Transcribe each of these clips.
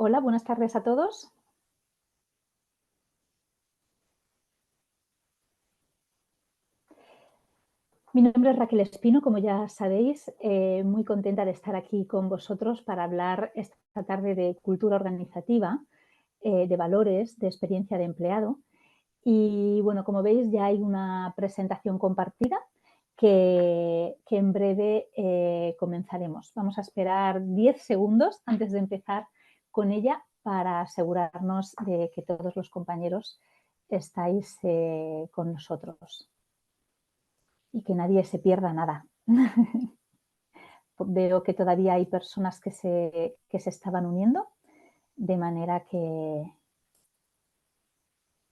Hola, buenas tardes a todos. Mi nombre es Raquel Espino, como ya sabéis, muy contenta de estar aquí con vosotros para hablar esta tarde de cultura organizativa, de valores, de experiencia de empleado. Y bueno, como veis, ya hay una presentación compartida que en breve comenzaremos. Vamos a esperar 10 segundos antes de empezar con ella para asegurarnos de que todos los compañeros estáis con nosotros y que nadie se pierda nada. Veo que todavía hay personas que se estaban uniendo, de manera que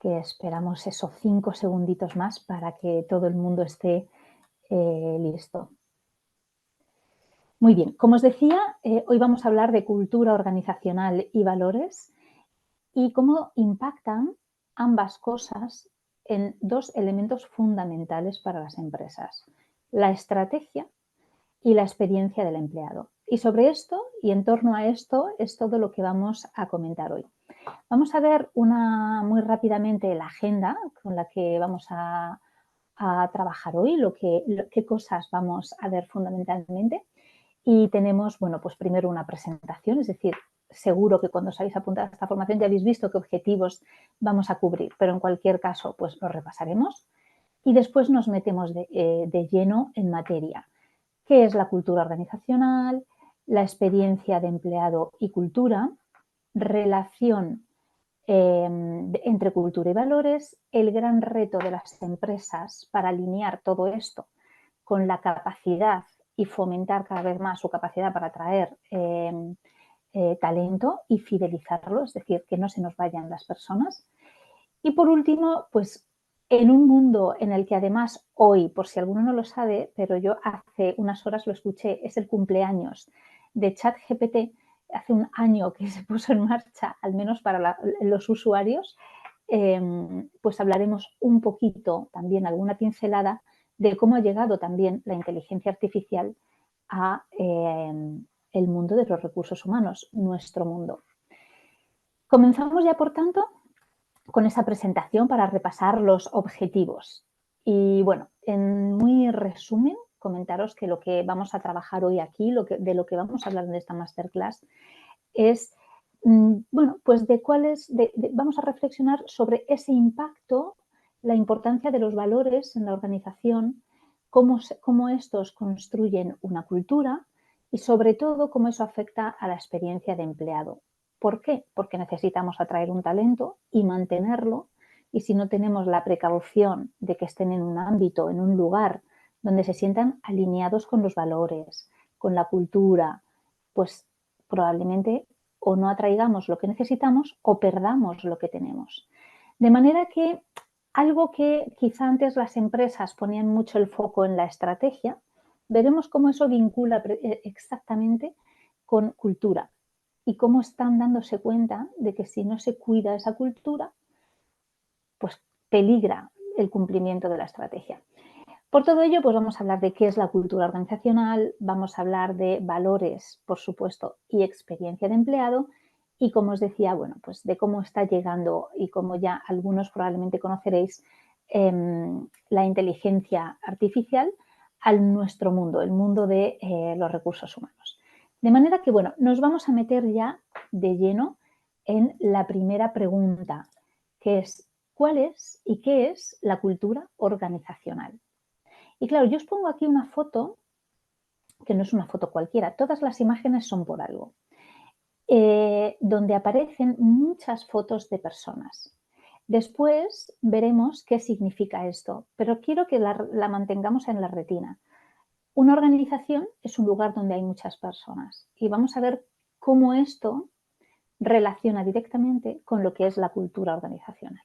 esperamos esos 5 segunditos más para que todo el mundo esté listo. Muy bien, como os decía, hoy vamos a hablar de cultura organizacional y valores y cómo impactan ambas cosas en dos elementos fundamentales para las empresas: la estrategia y la experiencia del empleado. Y sobre esto y en torno a esto es todo lo que vamos a comentar hoy. Vamos a ver muy rápidamente la agenda con la que vamos a trabajar hoy, qué cosas vamos a ver fundamentalmente. Y tenemos, bueno, pues primero una presentación, es decir, seguro que cuando os habéis apuntado a esta formación ya habéis visto qué objetivos vamos a cubrir, pero en cualquier caso, pues lo repasaremos. Y después nos metemos de lleno en materia. ¿Qué es la cultura organizacional? La experiencia de empleado y cultura, relación entre cultura y valores, el gran reto de las empresas para alinear todo esto con la capacidad y fomentar cada vez más su capacidad para atraer talento y fidelizarlo, es decir, que no se nos vayan las personas. Y por último, pues en un mundo en el que además hoy, por si alguno no lo sabe, pero yo hace unas horas lo escuché, es el cumpleaños de ChatGPT, hace un año que se puso en marcha, al menos para los usuarios, pues hablaremos un poquito, también alguna pincelada, de cómo ha llegado también la inteligencia artificial a el mundo de los recursos humanos, nuestro mundo. Comenzamos ya, por tanto, con esa presentación para repasar los objetivos. Y bueno, en muy resumen, comentaros que lo que vamos a trabajar hoy aquí, de lo que vamos a hablar en esta masterclass, es, bueno, pues vamos a reflexionar sobre ese impacto, la importancia de los valores en la organización, cómo estos construyen una cultura y sobre todo cómo eso afecta a la experiencia de empleado. ¿Por qué? Porque necesitamos atraer un talento y mantenerlo, y si no tenemos la precaución de que estén en un ámbito, en un lugar donde se sientan alineados con los valores, con la cultura, pues probablemente o no atraigamos lo que necesitamos o perdamos lo que tenemos. De manera que algo que quizá antes las empresas ponían mucho el foco en la estrategia, veremos cómo eso vincula exactamente con cultura y cómo están dándose cuenta de que si no se cuida esa cultura, pues peligra el cumplimiento de la estrategia. Por todo ello, pues vamos a hablar de qué es la cultura organizacional, vamos a hablar de valores, por supuesto, y experiencia de empleado, y como os decía, bueno, pues de cómo está llegando y como ya algunos probablemente conoceréis, la inteligencia artificial a nuestro mundo, el mundo de los recursos humanos. De manera que, bueno, nos vamos a meter ya de lleno en la primera pregunta, que es ¿cuál es y qué es la cultura organizacional? Y claro, yo os pongo aquí una foto, que no es una foto cualquiera, todas las imágenes son por algo, donde aparecen muchas fotos de personas. Después veremos qué significa esto, pero quiero que la mantengamos en la retina. Una organización es un lugar donde hay muchas personas y vamos a ver cómo esto relaciona directamente con lo que es la cultura organizacional.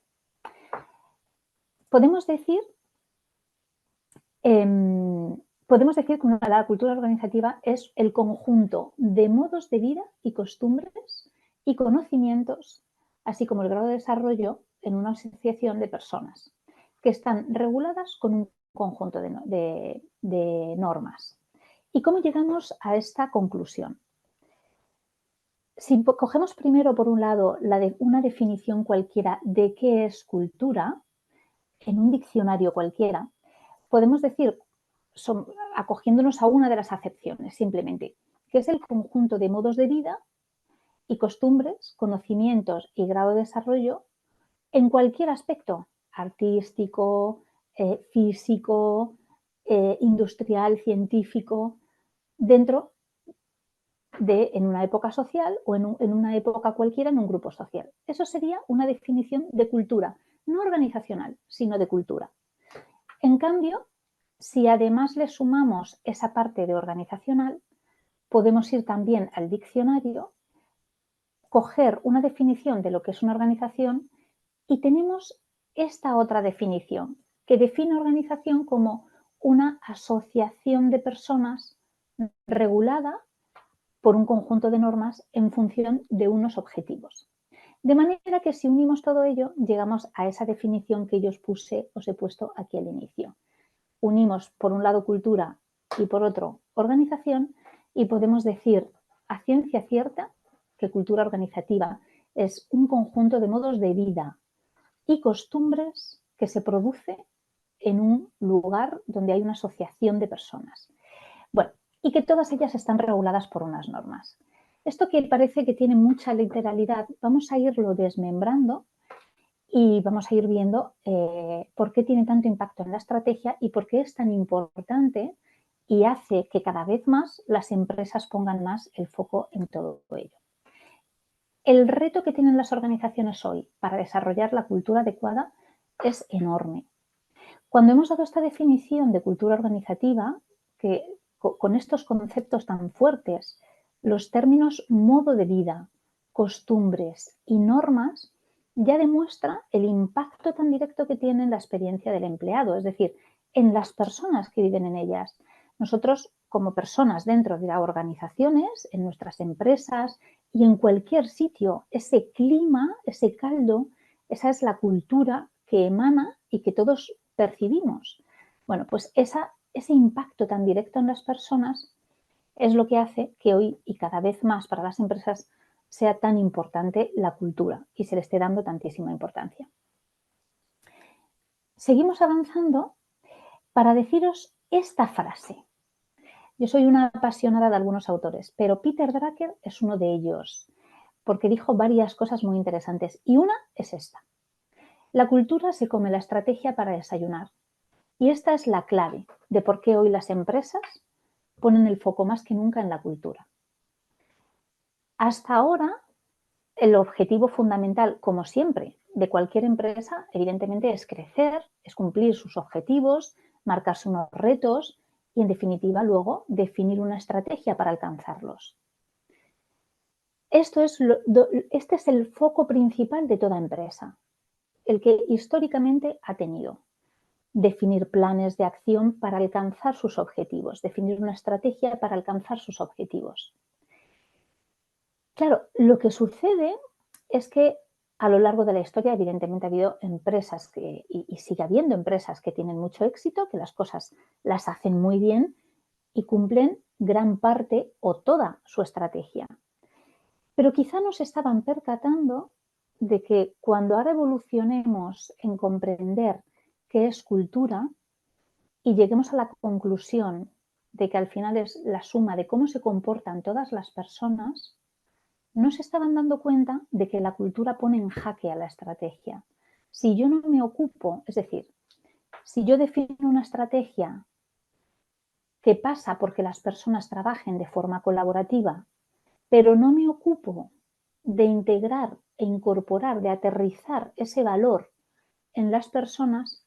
Podemos decir que la cultura organizativa es el conjunto de modos de vida y costumbres y conocimientos, así como el grado de desarrollo en una asociación de personas que están reguladas con un conjunto de normas. ¿Y cómo llegamos a esta conclusión? Si cogemos primero, por un lado, una definición cualquiera de qué es cultura, en un diccionario cualquiera, podemos decir, acogiéndonos a una de las acepciones, simplemente, que es el conjunto de modos de vida y costumbres, conocimientos y grado de desarrollo en cualquier aspecto, artístico, físico, industrial, científico, dentro en una época social o en una época cualquiera en un grupo social. Eso sería una definición de cultura, no organizacional, sino de cultura. En cambio, si además le sumamos esa parte de organizacional, podemos ir también al diccionario, coger una definición de lo que es una organización y tenemos esta otra definición, que define organización como una asociación de personas regulada por un conjunto de normas en función de unos objetivos. De manera que si unimos todo ello, llegamos a esa definición que yo os he puesto aquí al inicio. Unimos por un lado cultura y por otro organización y podemos decir a ciencia cierta que cultura organizativa es un conjunto de modos de vida y costumbres que se produce en un lugar donde hay una asociación de personas. Bueno, y que todas ellas están reguladas por unas normas. Esto que parece que tiene mucha literalidad, vamos a irlo desmembrando y vamos a ir viendo por qué tiene tanto impacto en la estrategia y por qué es tan importante y hace que cada vez más las empresas pongan más el foco en todo ello. El reto que tienen las organizaciones hoy para desarrollar la cultura adecuada es enorme. Cuando hemos dado esta definición de cultura organizativa, que con estos conceptos tan fuertes, los términos modo de vida, costumbres y normas, ya demuestra el impacto tan directo que tiene en la experiencia del empleado, es decir, en las personas que viven en ellas. Nosotros, como personas dentro de las organizaciones, en nuestras empresas y en cualquier sitio, ese clima, ese caldo, esa es la cultura que emana y que todos percibimos. Bueno, pues ese impacto tan directo en las personas es lo que hace que hoy y cada vez más para las empresas sea tan importante la cultura y se le esté dando tantísima importancia. Seguimos avanzando para deciros esta frase. Yo soy una apasionada de algunos autores, pero Peter Drucker es uno de ellos, porque dijo varias cosas muy interesantes y una es esta. La cultura se come la estrategia para desayunar. Y esta es la clave de por qué hoy las empresas ponen el foco más que nunca en la cultura. Hasta ahora, el objetivo fundamental, como siempre, de cualquier empresa, evidentemente, es crecer, es cumplir sus objetivos, marcarse unos retos y, en definitiva, luego definir una estrategia para alcanzarlos. Este es el foco principal de toda empresa, el que históricamente ha tenido. Definir planes de acción para alcanzar sus objetivos, definir una estrategia para alcanzar sus objetivos. Claro, lo que sucede es que a lo largo de la historia, evidentemente, ha habido empresas y sigue habiendo empresas que tienen mucho éxito, que las cosas las hacen muy bien y cumplen gran parte o toda su estrategia. Pero quizá no se estaban percatando de que cuando ahora evolucionemos en comprender qué es cultura, y lleguemos a la conclusión de que al final es la suma de cómo se comportan todas las personas, no se estaban dando cuenta de que la cultura pone en jaque a la estrategia. Si yo no me ocupo, es decir, si yo defino una estrategia que pasa porque las personas trabajen de forma colaborativa, pero no me ocupo de integrar e incorporar, de aterrizar ese valor en las personas,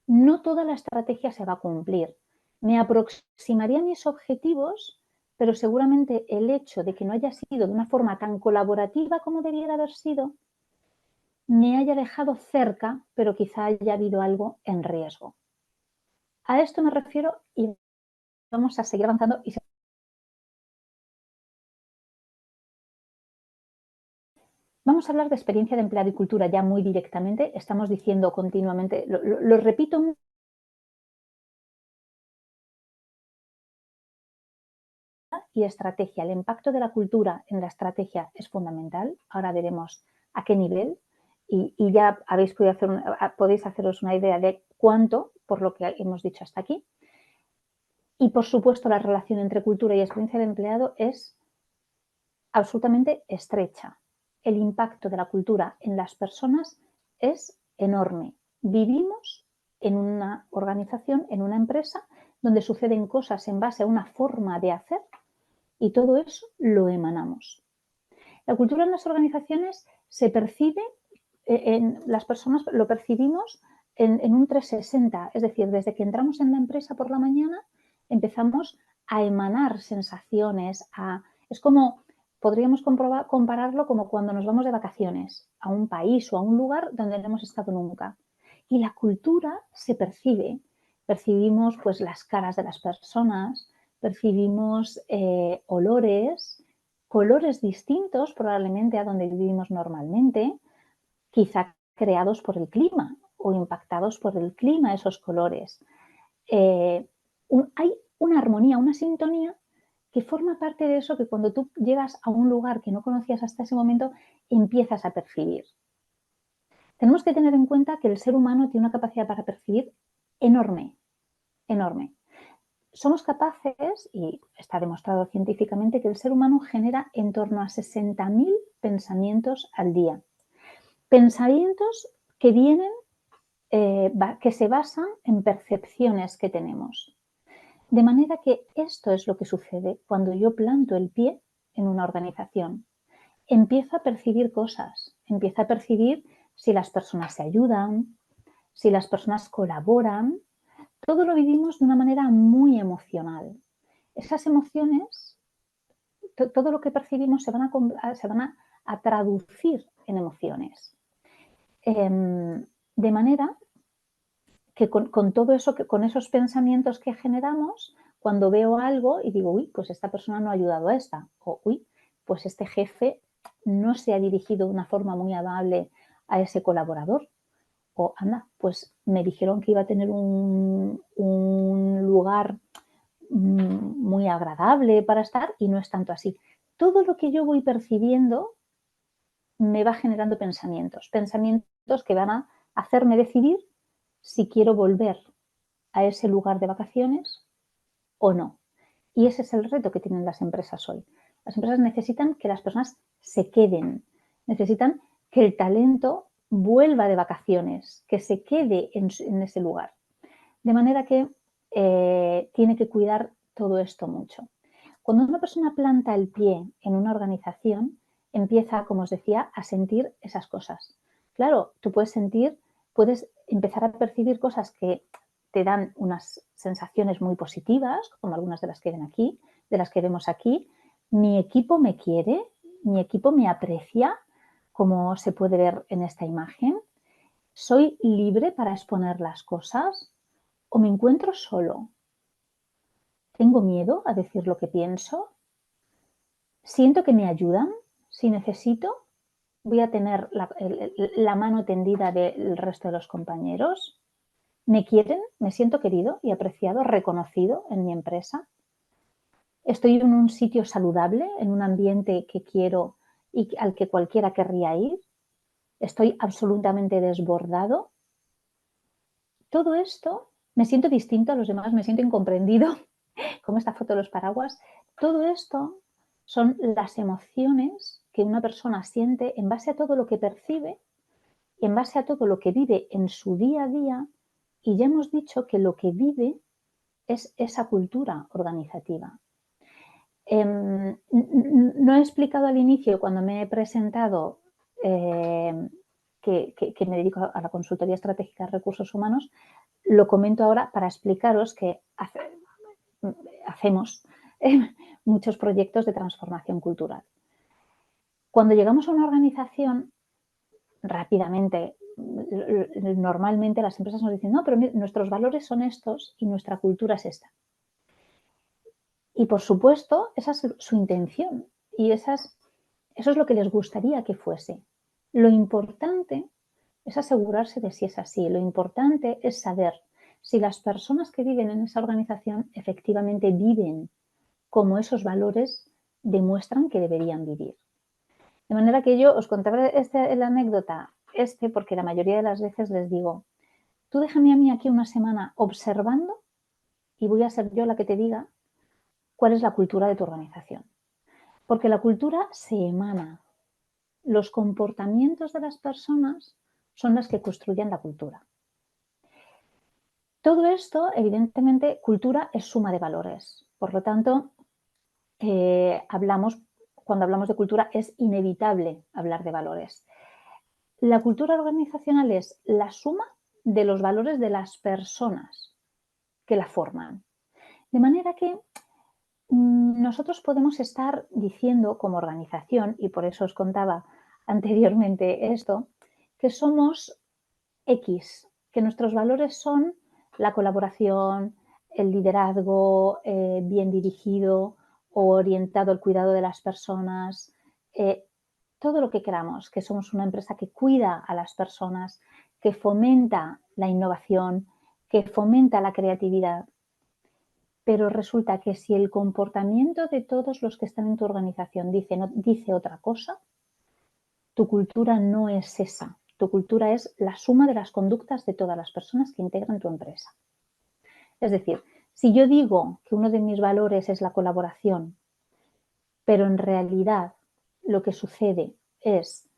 no toda la estrategia se va a cumplir. Me aproximaría a mis objetivos, pero seguramente el hecho de que no haya sido de una forma tan colaborativa como debiera haber sido, me haya dejado cerca, pero quizá haya habido algo en riesgo. A esto me refiero y vamos a seguir avanzando. Vamos a hablar de experiencia de empleado y cultura ya muy directamente. Estamos diciendo continuamente, lo repito y estrategia. El impacto de la cultura en la estrategia es fundamental. Ahora veremos a qué nivel y ya podéis haceros una idea de cuánto, por lo que hemos dicho hasta aquí. Y, por supuesto, la relación entre cultura y experiencia del empleado es absolutamente estrecha. El impacto de la cultura en las personas es enorme. Vivimos en una organización, en una empresa, donde suceden cosas en base a una forma de hacer y todo eso lo emanamos. La cultura en las organizaciones se percibe, las personas lo percibimos en un 360, es decir, desde que entramos en la empresa por la mañana empezamos a emanar sensaciones, es como, podríamos compararlo como cuando nos vamos de vacaciones a un país o a un lugar donde no hemos estado nunca. Y la cultura se percibe, percibimos pues las caras de las personas, percibimos olores, colores distintos probablemente a donde vivimos normalmente, quizá creados por el clima o impactados por el clima esos colores. Hay una armonía, una sintonía que forma parte de eso que cuando tú llegas a un lugar que no conocías hasta ese momento, empiezas a percibir. Tenemos que tener en cuenta que el ser humano tiene una capacidad para percibir enorme, enorme. Somos capaces, y está demostrado científicamente, que el ser humano genera en torno a 60.000 pensamientos al día. Pensamientos que vienen, que se basan en percepciones que tenemos. De manera que esto es lo que sucede cuando yo planto el pie en una organización. Empiezo a percibir cosas, empiezo a percibir si las personas se ayudan, si las personas colaboran. Todo lo vivimos de una manera muy emocional. Esas emociones, todo lo que percibimos se van a traducir en emociones. De manera que con todo eso, con esos pensamientos que generamos, cuando veo algo y digo, uy, pues esta persona no ha ayudado a esta, o uy, pues este jefe no se ha dirigido de una forma muy amable a ese colaborador, o anda, pues me dijeron que iba a tener un lugar muy agradable para estar y no es tanto así. Todo lo que yo voy percibiendo me va generando pensamientos que van a hacerme decidir si quiero volver a ese lugar de vacaciones o no. Y ese es el reto que tienen las empresas hoy. Las empresas necesitan que las personas se queden, necesitan que el talento vuelva de vacaciones, que se quede en ese lugar. De manera que tiene que cuidar todo esto mucho. Cuando una persona planta el pie en una organización, empieza, como os decía, a sentir esas cosas. Claro, tú puedes empezar a percibir cosas que te dan unas sensaciones muy positivas, como algunas de las que ven aquí, de las que vemos aquí. Mi equipo me quiere, mi equipo me aprecia, como se puede ver en esta imagen. Soy libre para exponer las cosas o me encuentro solo. ¿Tengo miedo a decir lo que pienso? ¿Siento que me ayudan? Si necesito, voy a tener la mano tendida del resto de los compañeros. ¿Me quieren? ¿Me siento querido y apreciado, reconocido en mi empresa? ¿Estoy en un sitio saludable, en un ambiente que quiero y al que cualquiera querría ir? ¿Estoy absolutamente desbordado? Todo esto, me siento distinto a los demás, me siento incomprendido, como esta foto de los paraguas. Todo esto son las emociones que una persona siente en base a todo lo que percibe, en base a todo lo que vive en su día a día, y ya hemos dicho que lo que vive es esa cultura organizativa. No he explicado al inicio, cuando me he presentado, que me dedico a la consultoría estratégica de recursos humanos, lo comento ahora para explicaros que hacemos muchos proyectos de transformación cultural. Cuando llegamos a una organización, rápidamente, normalmente las empresas nos dicen, no, pero nuestros valores son estos y nuestra cultura es esta. Y por supuesto, esa es su intención y eso es lo que les gustaría que fuese. Lo importante es asegurarse de si es así. Lo importante es saber si las personas que viven en esa organización efectivamente viven cómo esos valores demuestran que deberían vivir. De manera que yo os contaré la anécdota, porque la mayoría de las veces les digo, tú déjame a mí aquí una semana observando y voy a ser yo la que te diga cuál es la cultura de tu organización. Porque la cultura se emana. Los comportamientos de las personas son las que construyen la cultura. Todo esto, evidentemente, cultura es suma de valores. Por lo tanto, cuando hablamos de cultura es inevitable hablar de valores. La cultura organizacional es la suma de los valores de las personas que la forman. De manera que nosotros podemos estar diciendo como organización, y por eso os contaba anteriormente esto, que somos X, que nuestros valores son la colaboración, el liderazgo bien dirigido o orientado al cuidado de las personas, todo lo que queramos, que somos una empresa que cuida a las personas, que fomenta la innovación, que fomenta la creatividad. Pero resulta que si el comportamiento de todos los que están en tu organización dice otra cosa, tu cultura no es esa. Tu cultura es la suma de las conductas de todas las personas que integran tu empresa. Es decir, si yo digo que uno de mis valores es la colaboración, pero en realidad lo que sucede es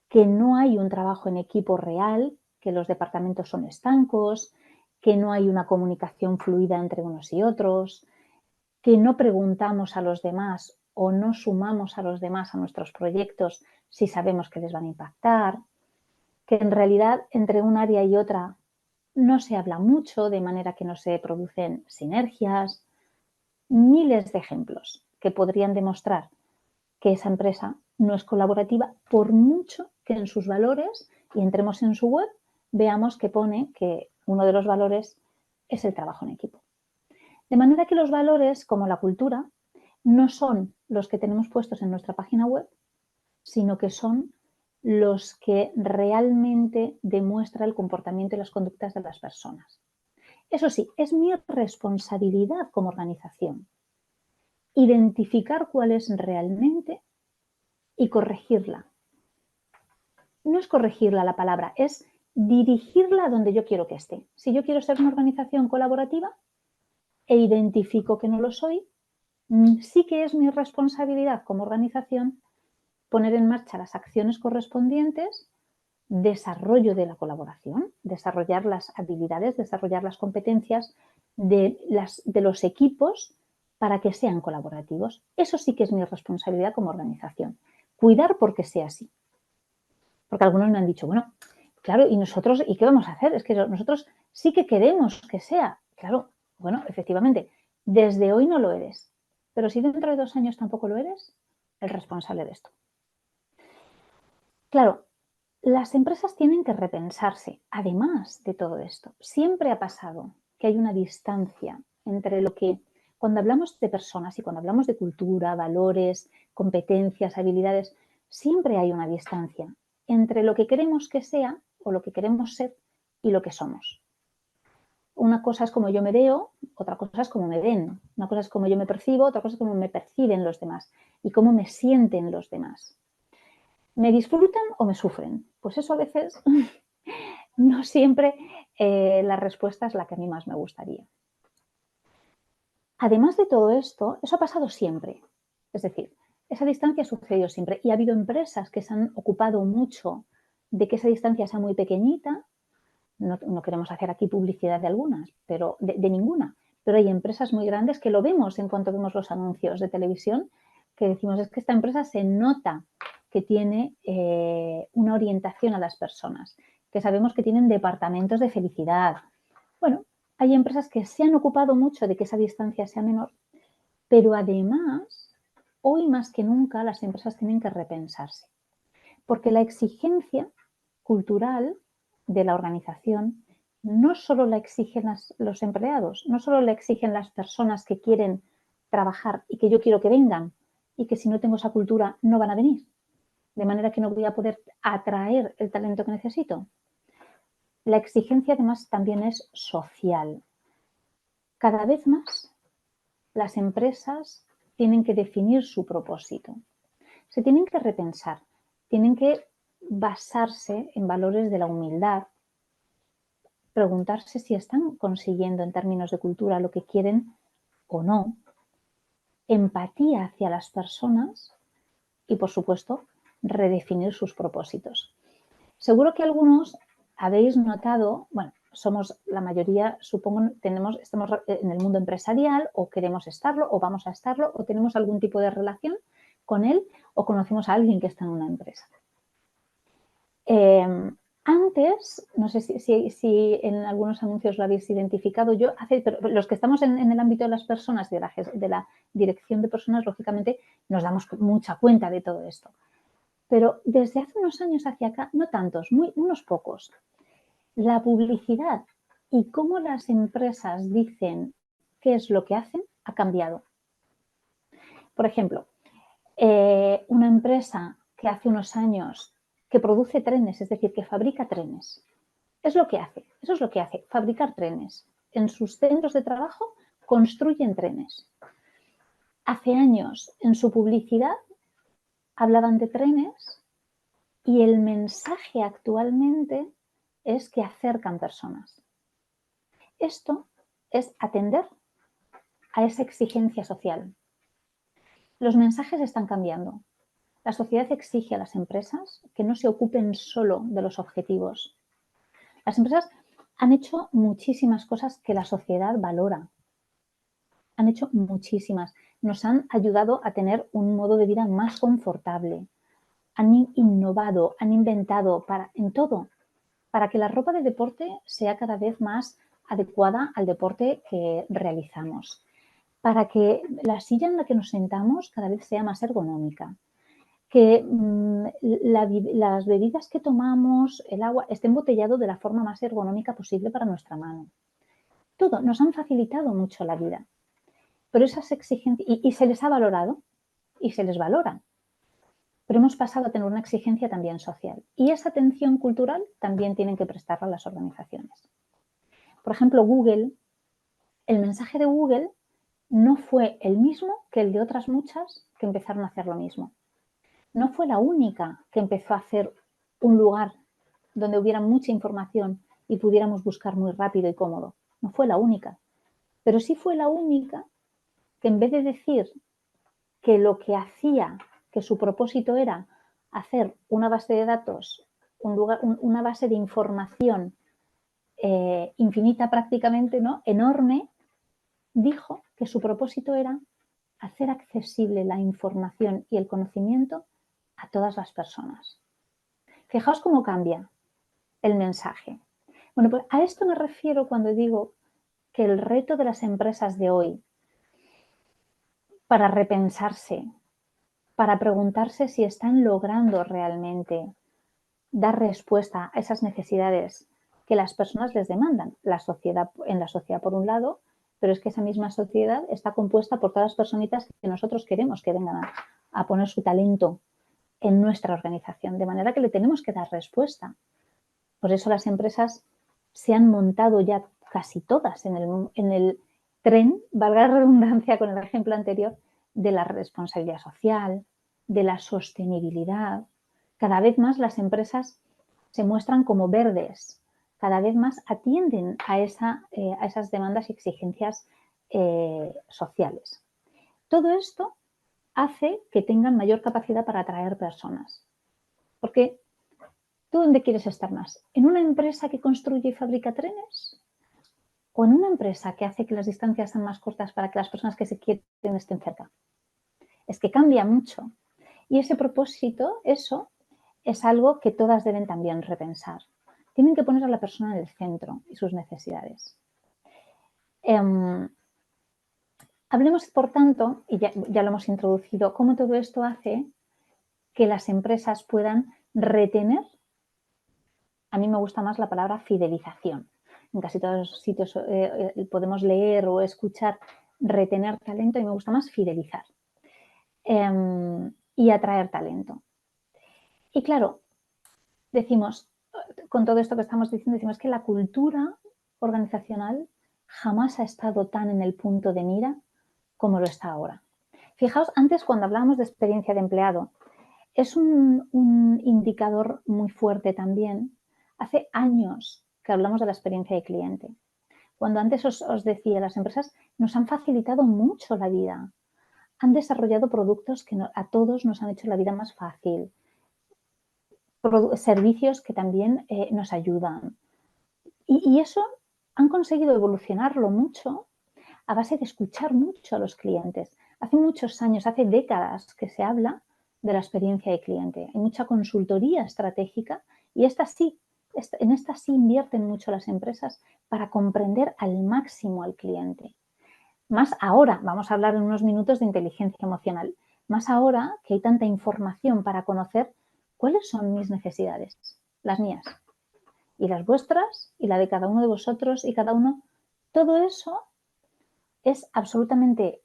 que no hay un trabajo en equipo real, que los departamentos son estancos, que no hay una comunicación fluida entre unos y otros, que no preguntamos a los demás o no sumamos a los demás a nuestros proyectos si sabemos que les van a impactar, que en realidad entre un área y otra no se habla mucho, de manera que no se producen sinergias. Miles de ejemplos que podrían demostrar que esa empresa no es colaborativa, por mucho que en sus valores, y entremos en su web, veamos que pone que uno de los valores es el trabajo en equipo. De manera que los valores, como la cultura, no son los que tenemos puestos en nuestra página web, sino que son los que realmente demuestran el comportamiento y las conductas de las personas. Eso sí, es mi responsabilidad como organización identificar cuál es realmente y corregirla. No es corregirla la palabra, es dirigirla a donde yo quiero que esté. Si yo quiero ser una organización colaborativa e identifico que no lo soy, sí que es mi responsabilidad como organización poner en marcha las acciones correspondientes, desarrollo de la colaboración, desarrollar las habilidades, desarrollar las competencias de los equipos para que sean colaborativos. Eso sí que es mi responsabilidad como organización. Cuidar porque sea así. Porque algunos me han dicho, bueno, claro, ¿y nosotros y qué vamos a hacer? Es que nosotros sí que queremos que sea. Claro, bueno, efectivamente, desde hoy no lo eres. Pero si dentro de 2 años tampoco lo eres, el responsable de esto. Claro, las empresas tienen que repensarse, además de todo esto. Siempre ha pasado que hay una distancia entre lo que, cuando hablamos de personas y cuando hablamos de cultura, valores, competencias, habilidades, siempre hay una distancia entre lo que queremos que sea o lo que queremos ser y lo que somos. Una cosa es como yo me veo, otra cosa es cómo me ven. Una cosa es cómo yo me percibo, otra cosa es cómo me perciben los demás y cómo me sienten los demás. ¿Me disfrutan o me sufren? Pues eso a veces no siempre la respuesta es la que a mí más me gustaría. Además de todo esto, eso ha pasado siempre. Es decir, esa distancia ha sucedido siempre y ha habido empresas que se han ocupado mucho de que esa distancia sea muy pequeñita. No queremos hacer aquí publicidad de algunas, pero de ninguna. Pero hay empresas muy grandes que lo vemos en cuanto vemos los anuncios de televisión, que decimos es que esta empresa se nota que tiene una orientación a las personas, que sabemos que tienen departamentos de felicidad. Bueno, hay empresas que se han ocupado mucho de que esa distancia sea menor, pero además, hoy más que nunca las empresas tienen que repensarse, porque la exigencia cultural de la organización no solo la exigen los empleados, no solo la exigen las personas que quieren trabajar y que yo quiero que vengan y que si no tengo esa cultura no van a venir, de manera que no voy a poder atraer el talento que necesito. La exigencia además también es social. Cada vez más las empresas tienen que definir su propósito. Se tienen que repensar, tienen que basarse en valores de la humildad, preguntarse si están consiguiendo en términos de cultura lo que quieren o no, empatía hacia las personas y, por supuesto, redefinir sus propósitos. Seguro que algunos habéis notado, bueno, somos la mayoría, supongo, estamos en el mundo empresarial o queremos estarlo o vamos a estarlo o tenemos algún tipo de relación con él o conocemos a alguien que está en una empresa. Antes, no sé si en algunos anuncios lo habéis identificado, pero los que estamos en el ámbito de las personas, de la dirección de personas, lógicamente nos damos mucha cuenta de todo esto. Pero desde hace unos años hacia acá, no tantos, unos pocos, la publicidad y cómo las empresas dicen qué es lo que hacen ha cambiado. Por ejemplo, una empresa que hace unos años que produce trenes, es decir, que fabrica trenes, eso es lo que hace, fabricar trenes. En sus centros de trabajo construyen trenes. Hace años en su publicidad hablaban de trenes y el mensaje actualmente es que acercan personas. Esto es atender a esa exigencia social. Los mensajes están cambiando. La sociedad exige a las empresas que no se ocupen solo de los objetivos. Las empresas han hecho muchísimas cosas que la sociedad valora. Han hecho muchísimas. Nos han ayudado a tener un modo de vida más confortable. Han innovado, han inventado en todo, para que la ropa de deporte sea cada vez más adecuada al deporte que realizamos, para que la silla en la que nos sentamos cada vez sea más ergonómica, que las bebidas que tomamos, el agua, esté embotellado de la forma más ergonómica posible para nuestra mano. Todo, nos han facilitado mucho la vida, pero esas exigencias, y se les ha valorado, y se les valora, pero hemos pasado a tener una exigencia también social. Y esa atención cultural también tienen que prestarla las organizaciones. Por ejemplo, Google, el mensaje de Google no fue el mismo que el de otras muchas que empezaron a hacer lo mismo. No fue la única que empezó a hacer un lugar donde hubiera mucha información y pudiéramos buscar muy rápido y cómodo. No fue la única. Pero sí fue la única que en vez de decir que lo que hacía, que su propósito era hacer una base de datos, una base de información infinita prácticamente, ¿no? Enorme, dijo que su propósito era hacer accesible la información y el conocimiento a todas las personas. Fijaos cómo cambia el mensaje. Bueno, pues a esto me refiero cuando digo que el reto de las empresas de hoy para repensarse, para preguntarse si están logrando realmente dar respuesta a esas necesidades que las personas les demandan. En la sociedad por un lado, pero es que esa misma sociedad está compuesta por todas las personitas que nosotros queremos que vengan a poner su talento en nuestra organización, de manera que le tenemos que dar respuesta. Por eso las empresas se han montado ya casi todas en el tren, valga la redundancia con el ejemplo anterior, de la responsabilidad social, de la sostenibilidad. Cada vez más las empresas se muestran como verdes, cada vez más atienden a esas demandas y exigencias sociales. Todo esto hace que tengan mayor capacidad para atraer personas. Porque ¿tú dónde quieres estar más? ¿En una empresa que construye y fabrica trenes? ¿O en una empresa que hace que las distancias sean más cortas para que las personas que se quieren estén cerca? Es que cambia mucho. Y ese propósito, eso, es algo que todas deben también repensar. Tienen que poner a la persona en el centro y sus necesidades. Hablemos, por tanto, y ya lo hemos introducido, cómo todo esto hace que las empresas puedan retener. A mí me gusta más la palabra fidelización. En casi todos los sitios podemos leer o escuchar retener talento y me gusta más fidelizar y atraer talento. Y claro, decimos, con todo esto que estamos diciendo, decimos que la cultura organizacional jamás ha estado tan en el punto de mira como lo está ahora. Fijaos, antes cuando hablábamos de experiencia de empleado, es un indicador muy fuerte también. Hace años que hablamos de la experiencia de cliente. Cuando antes os decía, las empresas nos han facilitado mucho la vida. Han desarrollado productos que a todos nos han hecho la vida más fácil. Servicios que también nos ayudan. Y eso han conseguido evolucionarlo mucho a base de escuchar mucho a los clientes. Hace muchos años, hace décadas que se habla de la experiencia de cliente. Hay mucha consultoría estratégica y en esta sí invierten mucho las empresas para comprender al máximo al cliente. Más ahora, vamos a hablar en unos minutos de inteligencia emocional, más ahora que hay tanta información para conocer cuáles son mis necesidades, las mías, y las vuestras, y la de cada uno de vosotros, y cada uno. Todo eso es absolutamente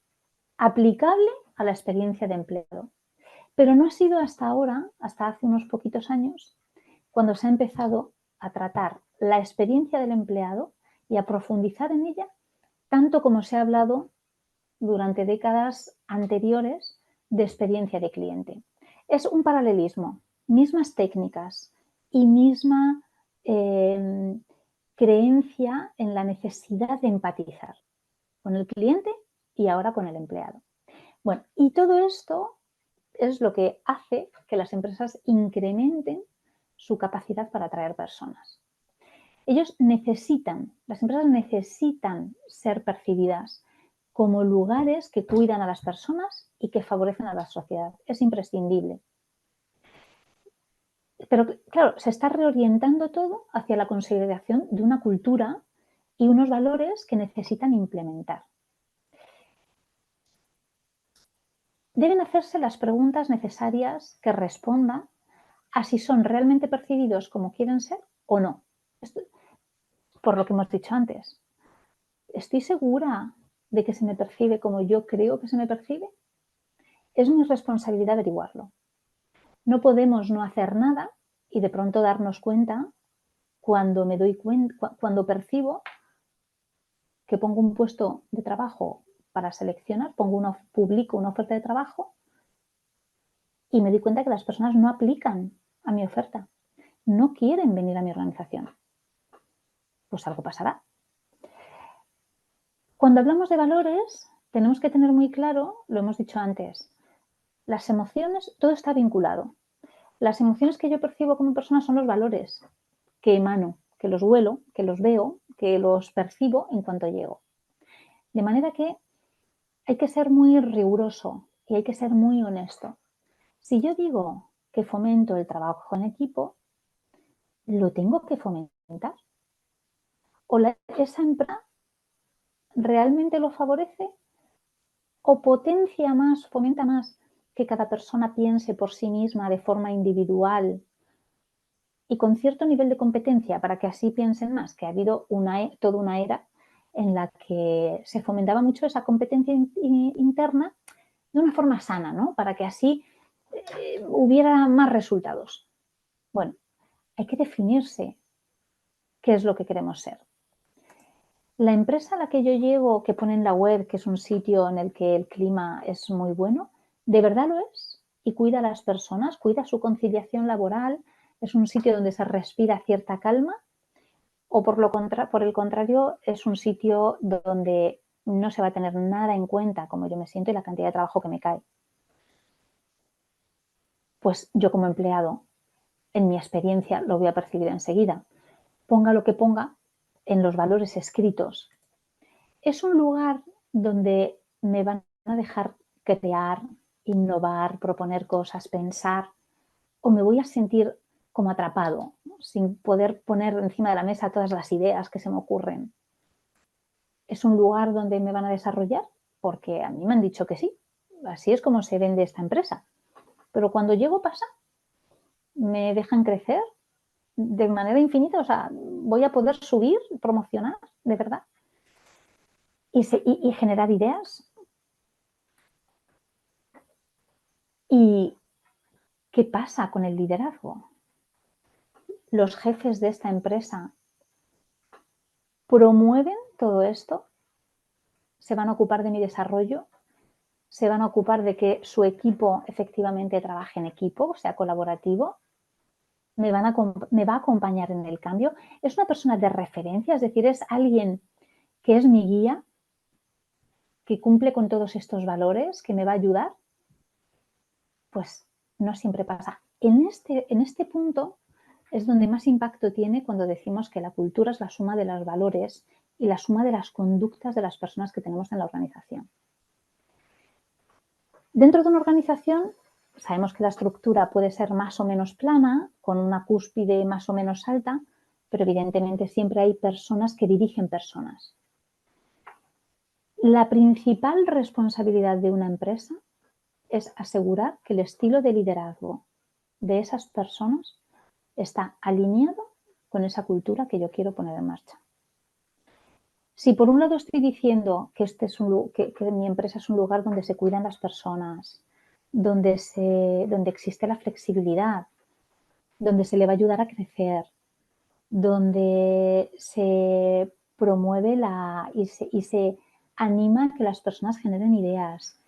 aplicable a la experiencia de empleado. Pero no ha sido hasta ahora, hasta hace unos poquitos años, cuando se ha empezado a tratar la experiencia del empleado y a profundizar en ella, tanto como se ha hablado durante décadas anteriores de experiencia de cliente. Es un paralelismo, mismas técnicas y misma creencia en la necesidad de empatizar con el cliente y ahora con el empleado. Bueno, y todo esto es lo que hace que las empresas incrementen su capacidad para atraer personas. Las empresas necesitan ser percibidas como lugares que cuidan a las personas y que favorecen a la sociedad. Es imprescindible. Pero claro, se está reorientando todo hacia la consideración de una cultura y unos valores que necesitan implementar. Deben hacerse las preguntas necesarias que respondan a si son realmente percibidos como quieren ser o no. Por lo que hemos dicho antes. ¿Estoy segura de que se me percibe como yo creo que se me percibe? Es mi responsabilidad averiguarlo. No podemos no hacer nada y de pronto darnos cuenta cuando cuando percibo que pongo un puesto de trabajo para seleccionar, publico una oferta de trabajo y me doy cuenta que las personas no aplican a mi oferta, no quieren venir a mi organización. Pues algo pasará. Cuando hablamos de valores, tenemos que tener muy claro, lo hemos dicho antes, las emociones, todo está vinculado. Las emociones que yo percibo como persona son los valores que emano, que los huelo, que los veo, que los percibo en cuanto llego. De manera que hay que ser muy riguroso y hay que ser muy honesto. Si yo digo que fomento el trabajo en equipo, ¿lo tengo que fomentar? ¿O esa empresa realmente lo favorece? ¿O potencia más, fomenta más que cada persona piense por sí misma de forma individual y con cierto nivel de competencia para que así piensen más? Que ha habido toda una era en la que se fomentaba mucho esa competencia interna de una forma sana, ¿no? Para que así hubiera más resultados. Bueno, hay que definirse qué es lo que queremos ser. La empresa a la que yo llego, que pone en la web que es un sitio en el que el clima es muy bueno, ¿de verdad lo es? Y cuida a las personas, cuida su conciliación laboral, es un sitio donde se respira cierta calma, o por el contrario, es un sitio donde no se va a tener nada en cuenta cómo yo me siento y la cantidad de trabajo que me cae. Pues yo como empleado, en mi experiencia, lo voy a percibir enseguida. Ponga lo que ponga en los valores escritos. Es un lugar donde me van a dejar crear, innovar, proponer cosas, pensar, o me voy a sentir como atrapado, ¿no? Sin poder poner encima de la mesa todas las ideas que se me ocurren. ¿Es un lugar donde me van a desarrollar? Porque a mí me han dicho que sí. Así es como se vende esta empresa. Pero cuando llego pasa, me dejan crecer de manera infinita, o sea, voy a poder subir, promocionar, de verdad, y generar ideas. ¿Y qué pasa con el liderazgo? Los jefes de esta empresa promueven todo esto, se van a ocupar de mi desarrollo, se van a ocupar de que su equipo efectivamente trabaje en equipo, sea colaborativo, me va a acompañar en el cambio. Es una persona de referencia, es decir, es alguien que es mi guía, que cumple con todos estos valores, que me va a ayudar. Pues no siempre pasa. En este punto es donde más impacto tiene cuando decimos que la cultura es la suma de los valores y la suma de las conductas de las personas que tenemos en la organización. Dentro de una organización sabemos que la estructura puede ser más o menos plana, con una cúspide más o menos alta, pero evidentemente siempre hay personas que dirigen personas. La principal responsabilidad de una empresa es asegurar que el estilo de liderazgo de esas personas está alineado con esa cultura que yo quiero poner en marcha. Si por un lado estoy diciendo que, que mi empresa es un lugar donde se cuidan las personas, donde existe la flexibilidad, donde se le va a ayudar a crecer, donde se promueve y se anima a que las personas generen ideas,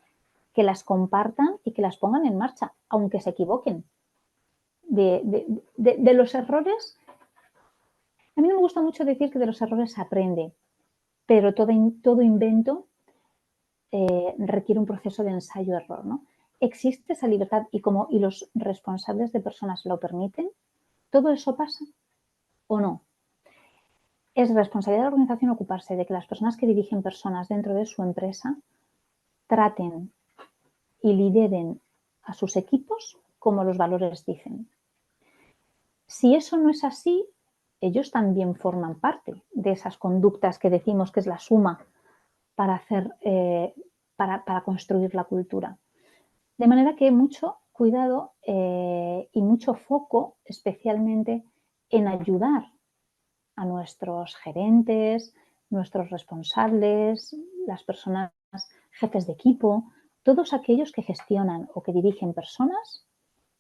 que las compartan y que las pongan en marcha, aunque se equivoquen. De los errores, a mí no me gusta mucho decir que de los errores se aprende, pero todo invento requiere un proceso de ensayo-error, ¿no? Existe esa libertad y los responsables de personas lo permiten. ¿Todo eso pasa o no? Es responsabilidad de la organización ocuparse de que las personas que dirigen personas dentro de su empresa traten y lideren a sus equipos como los valores dicen. Si eso no es así, ellos también forman parte de esas conductas que decimos que es la suma para construir la cultura. De manera que mucho cuidado y mucho foco especialmente en ayudar a nuestros gerentes, nuestros responsables, las personas, jefes de equipo, todos aquellos que gestionan o que dirigen personas,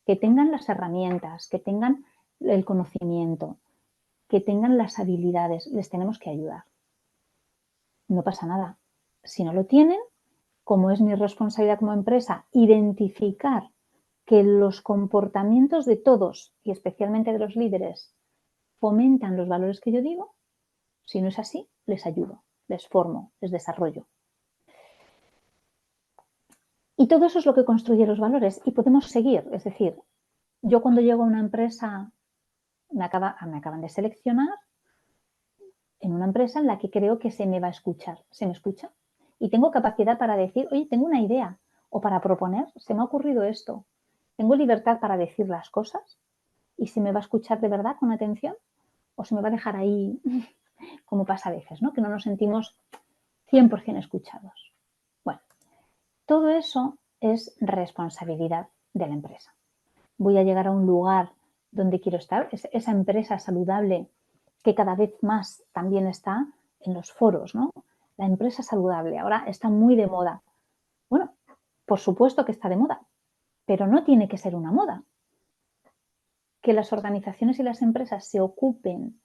que tengan las herramientas, que tengan el conocimiento, que tengan las habilidades, les tenemos que ayudar. No pasa nada. Si no lo tienen, como es mi responsabilidad como empresa, identificar que los comportamientos de todos y especialmente de los líderes fomentan los valores que yo digo, si no es así, les ayudo, les formo, les desarrollo. Y todo eso es lo que construye los valores y podemos seguir. Es decir, yo cuando llego a una empresa, me acaban de seleccionar en una empresa en la que creo que se me va a escuchar. ¿Se me escucha? Y tengo capacidad para decir, oye, tengo una idea, o para proponer, se me ha ocurrido esto. Tengo libertad para decir las cosas y se me va a escuchar de verdad con atención o se me va a dejar ahí, como pasa a veces, ¿no? Que no nos sentimos 100% escuchados. Bueno, todo eso es responsabilidad de la empresa. Voy a llegar a un lugar donde quiero estar, esa empresa saludable que cada vez más también está en los foros, ¿no? La empresa saludable ahora está muy de moda. Bueno, por supuesto que está de moda, pero no tiene que ser una moda. Que las organizaciones y las empresas se ocupen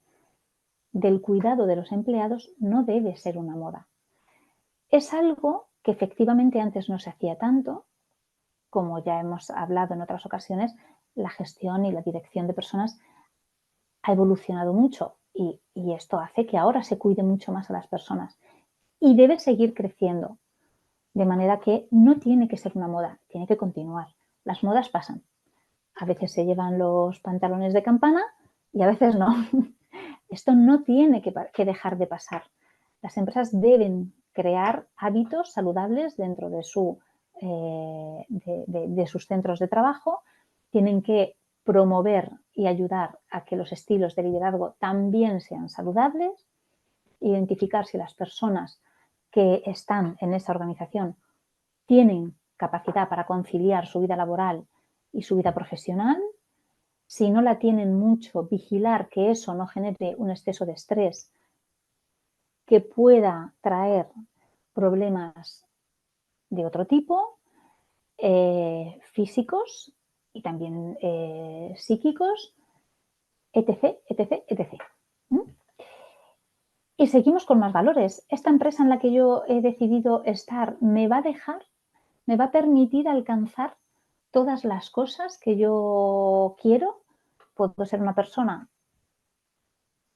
del cuidado de los empleados no debe ser una moda. Es algo que efectivamente antes no se hacía tanto, como ya hemos hablado en otras ocasiones, la gestión y la dirección de personas ha evolucionado mucho y esto hace que ahora se cuide mucho más a las personas y debe seguir creciendo, de manera que no tiene que ser una moda, tiene que continuar. Las modas pasan. A veces se llevan los pantalones de campana y a veces no. Esto no tiene que dejar de pasar. Las empresas deben crear hábitos saludables dentro de sus centros de trabajo, tienen que promover y ayudar a que los estilos de liderazgo también sean saludables, identificar si las personas que están en esa organización tienen capacidad para conciliar su vida laboral y su vida profesional. Si no la tienen mucho, vigilar que eso no genere un exceso de estrés que pueda traer problemas de otro tipo, físicos y también psíquicos, etc, etc, etc. Y seguimos con más valores. Esta empresa en la que yo he decidido estar me va a dejar me va a permitir alcanzar todas las cosas que yo quiero. Puedo ser una persona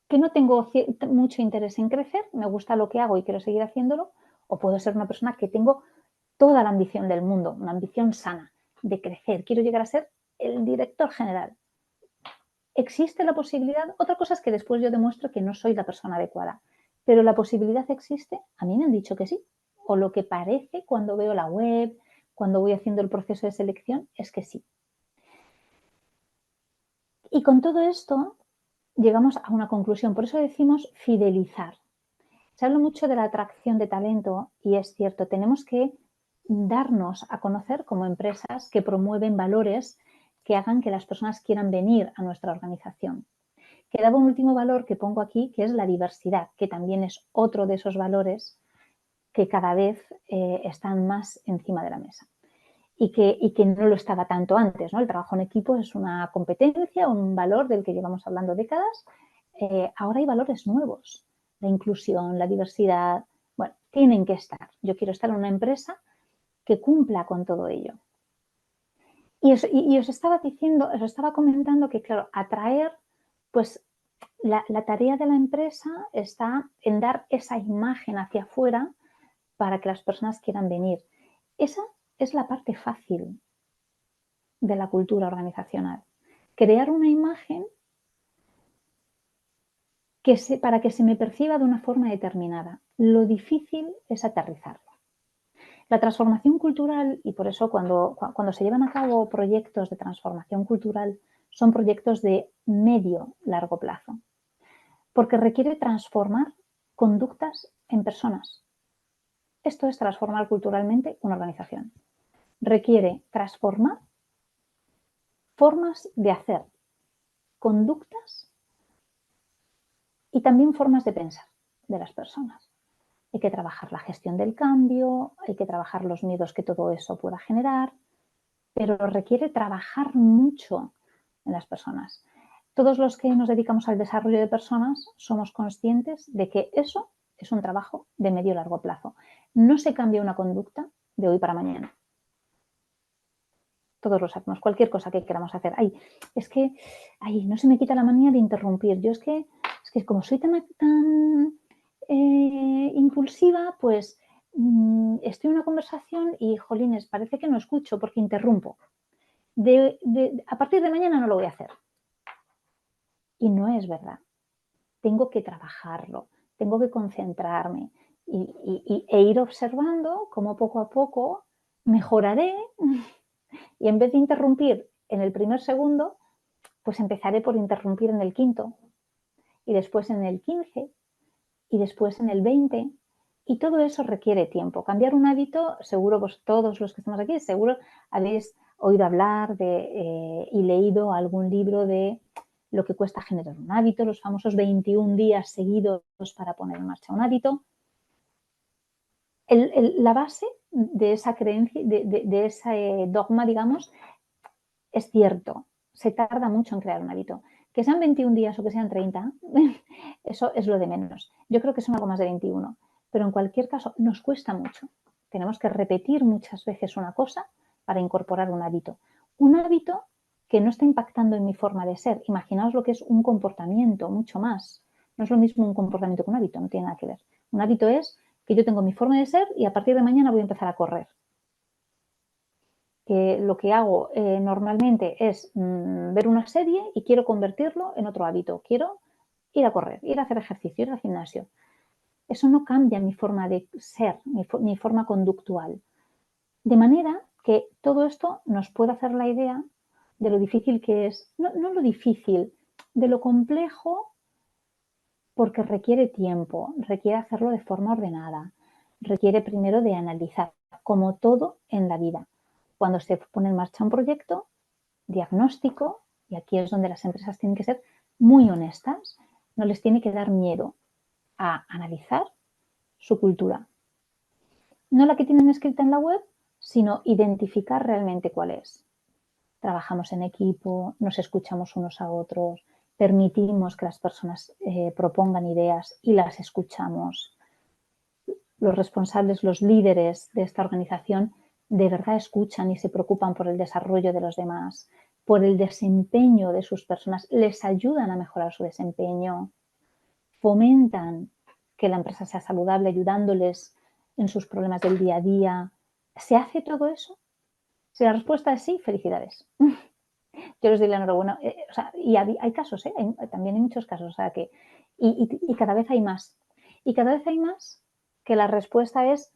que no tengo mucho interés en crecer, me gusta lo que hago y quiero seguir haciéndolo, o puedo ser una persona que tengo toda la ambición del mundo, una ambición sana de crecer, quiero llegar a ser el director general. ¿Existe la posibilidad? Otra cosa es que después yo demuestro que no soy la persona adecuada, pero la posibilidad existe. A mí me han dicho que sí, o lo que parece cuando veo la web, cuando voy haciendo el proceso de selección, es que sí. Y con todo esto llegamos a una conclusión, por eso decimos fidelizar. Se habla mucho de la atracción de talento y es cierto, tenemos que darnos a conocer como empresas que promueven valores que hagan que las personas quieran venir a nuestra organización. Quedaba un último valor que pongo aquí, que es la diversidad, que también es otro de esos valores que cada vez están más encima de la mesa y que no lo estaba tanto antes, ¿no? El trabajo en equipo es una competencia, un valor del que llevamos hablando décadas. Ahora hay valores nuevos, la inclusión, la diversidad, bueno, tienen que estar. Yo quiero estar en una empresa que cumpla con todo ello. Y os estaba diciendo, os estaba comentando que, claro, atraer, pues la tarea de la empresa está en dar esa imagen hacia afuera para que las personas quieran venir. Esa es la parte fácil de la cultura organizacional. Crear una imagen para que se me perciba de una forma determinada. Lo difícil es aterrizarlo. La transformación cultural, y por eso cuando se llevan a cabo proyectos de transformación cultural, son proyectos de medio largo plazo, porque requiere transformar conductas en personas. Esto es transformar culturalmente una organización. Requiere transformar formas de hacer, conductas y también formas de pensar de las personas. Hay que trabajar la gestión del cambio, hay que trabajar los miedos que todo eso pueda generar, pero requiere trabajar mucho en las personas. Todos los que nos dedicamos al desarrollo de personas somos conscientes de que eso es un trabajo de medio y largo plazo. No se cambia una conducta de hoy para mañana. Todos lo sabemos, cualquier cosa que queramos hacer. Es que no se me quita la manía de interrumpir. Yo es que como soy tan impulsiva, pues estoy en una conversación y, jolines, parece que no escucho porque interrumpo. A partir de mañana no lo voy a hacer. Y no es verdad. Tengo que trabajarlo, tengo que concentrarme e ir observando cómo poco a poco mejoraré y en vez de interrumpir en el primer segundo, pues empezaré por interrumpir en el quinto y después en el 15 y después en el 20 y todo eso requiere tiempo. Cambiar un hábito, seguro pues todos los que estamos aquí, seguro habéis oído hablar y leído algún libro de lo que cuesta generar un hábito, los famosos 21 días seguidos para poner en marcha un hábito. La base de esa creencia, de ese dogma, digamos, es cierto, se tarda mucho en crear un hábito. Que sean 21 días o que sean 30, eso es lo de menos. Yo creo que son algo más de 21, pero en cualquier caso nos cuesta mucho. Tenemos que repetir muchas veces una cosa para incorporar un hábito. Un hábito que no está impactando en mi forma de ser. Imaginaos lo que es un comportamiento, mucho más. No es lo mismo un comportamiento que un hábito, no tiene nada que ver. Un hábito es que yo tengo mi forma de ser y a partir de mañana voy a empezar a correr. Que lo que hago normalmente es ver una serie y quiero convertirlo en otro hábito. Quiero ir a correr, ir a hacer ejercicio, ir al gimnasio. Eso no cambia mi forma de ser, mi forma conductual. De manera que todo esto nos puede hacer la idea de lo difícil que es, no lo difícil, de lo complejo, porque requiere tiempo, requiere hacerlo de forma ordenada, requiere primero de analizar, como todo en la vida. Cuando se pone en marcha un proyecto, diagnóstico, y aquí es donde las empresas tienen que ser muy honestas, no les tiene que dar miedo a analizar su cultura. No la que tienen escrita en la web, sino identificar realmente cuál es. Trabajamos en equipo, nos escuchamos unos a otros, permitimos que las personas propongan ideas y las escuchamos. Los responsables, los líderes de esta organización de verdad escuchan y se preocupan por el desarrollo de los demás, por el desempeño de sus personas, les ayudan a mejorar su desempeño, fomentan que la empresa sea saludable, ayudándoles en sus problemas del día a día. ¿Se hace todo eso? Si la respuesta es sí, felicidades. Yo les doy la enhorabuena. O sea, y hay casos, también hay muchos casos, o sea que, y cada vez hay más. Y cada vez hay más que la respuesta es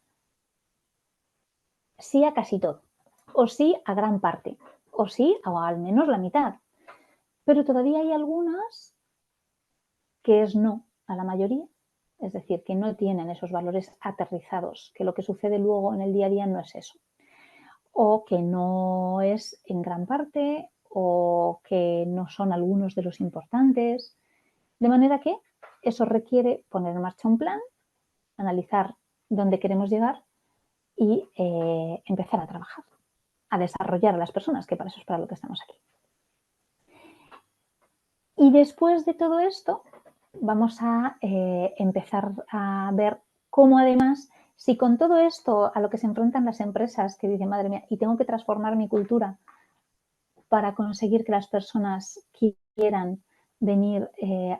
sí a casi todo, o sí a gran parte, o sí o al menos la mitad. Pero todavía hay algunas que es no a la mayoría, es decir, que no tienen esos valores aterrizados, que lo que sucede luego en el día a día no es eso, o que no es en gran parte, o que no son algunos de los importantes. De manera que eso requiere poner en marcha un plan, analizar dónde queremos llegar y empezar a trabajar, a desarrollar a las personas, que para eso es para lo que estamos aquí. Y después de todo esto, vamos a empezar a ver cómo además, si con todo esto a lo que se enfrentan las empresas que dicen, madre mía, y tengo que transformar mi cultura para conseguir que las personas quieran venir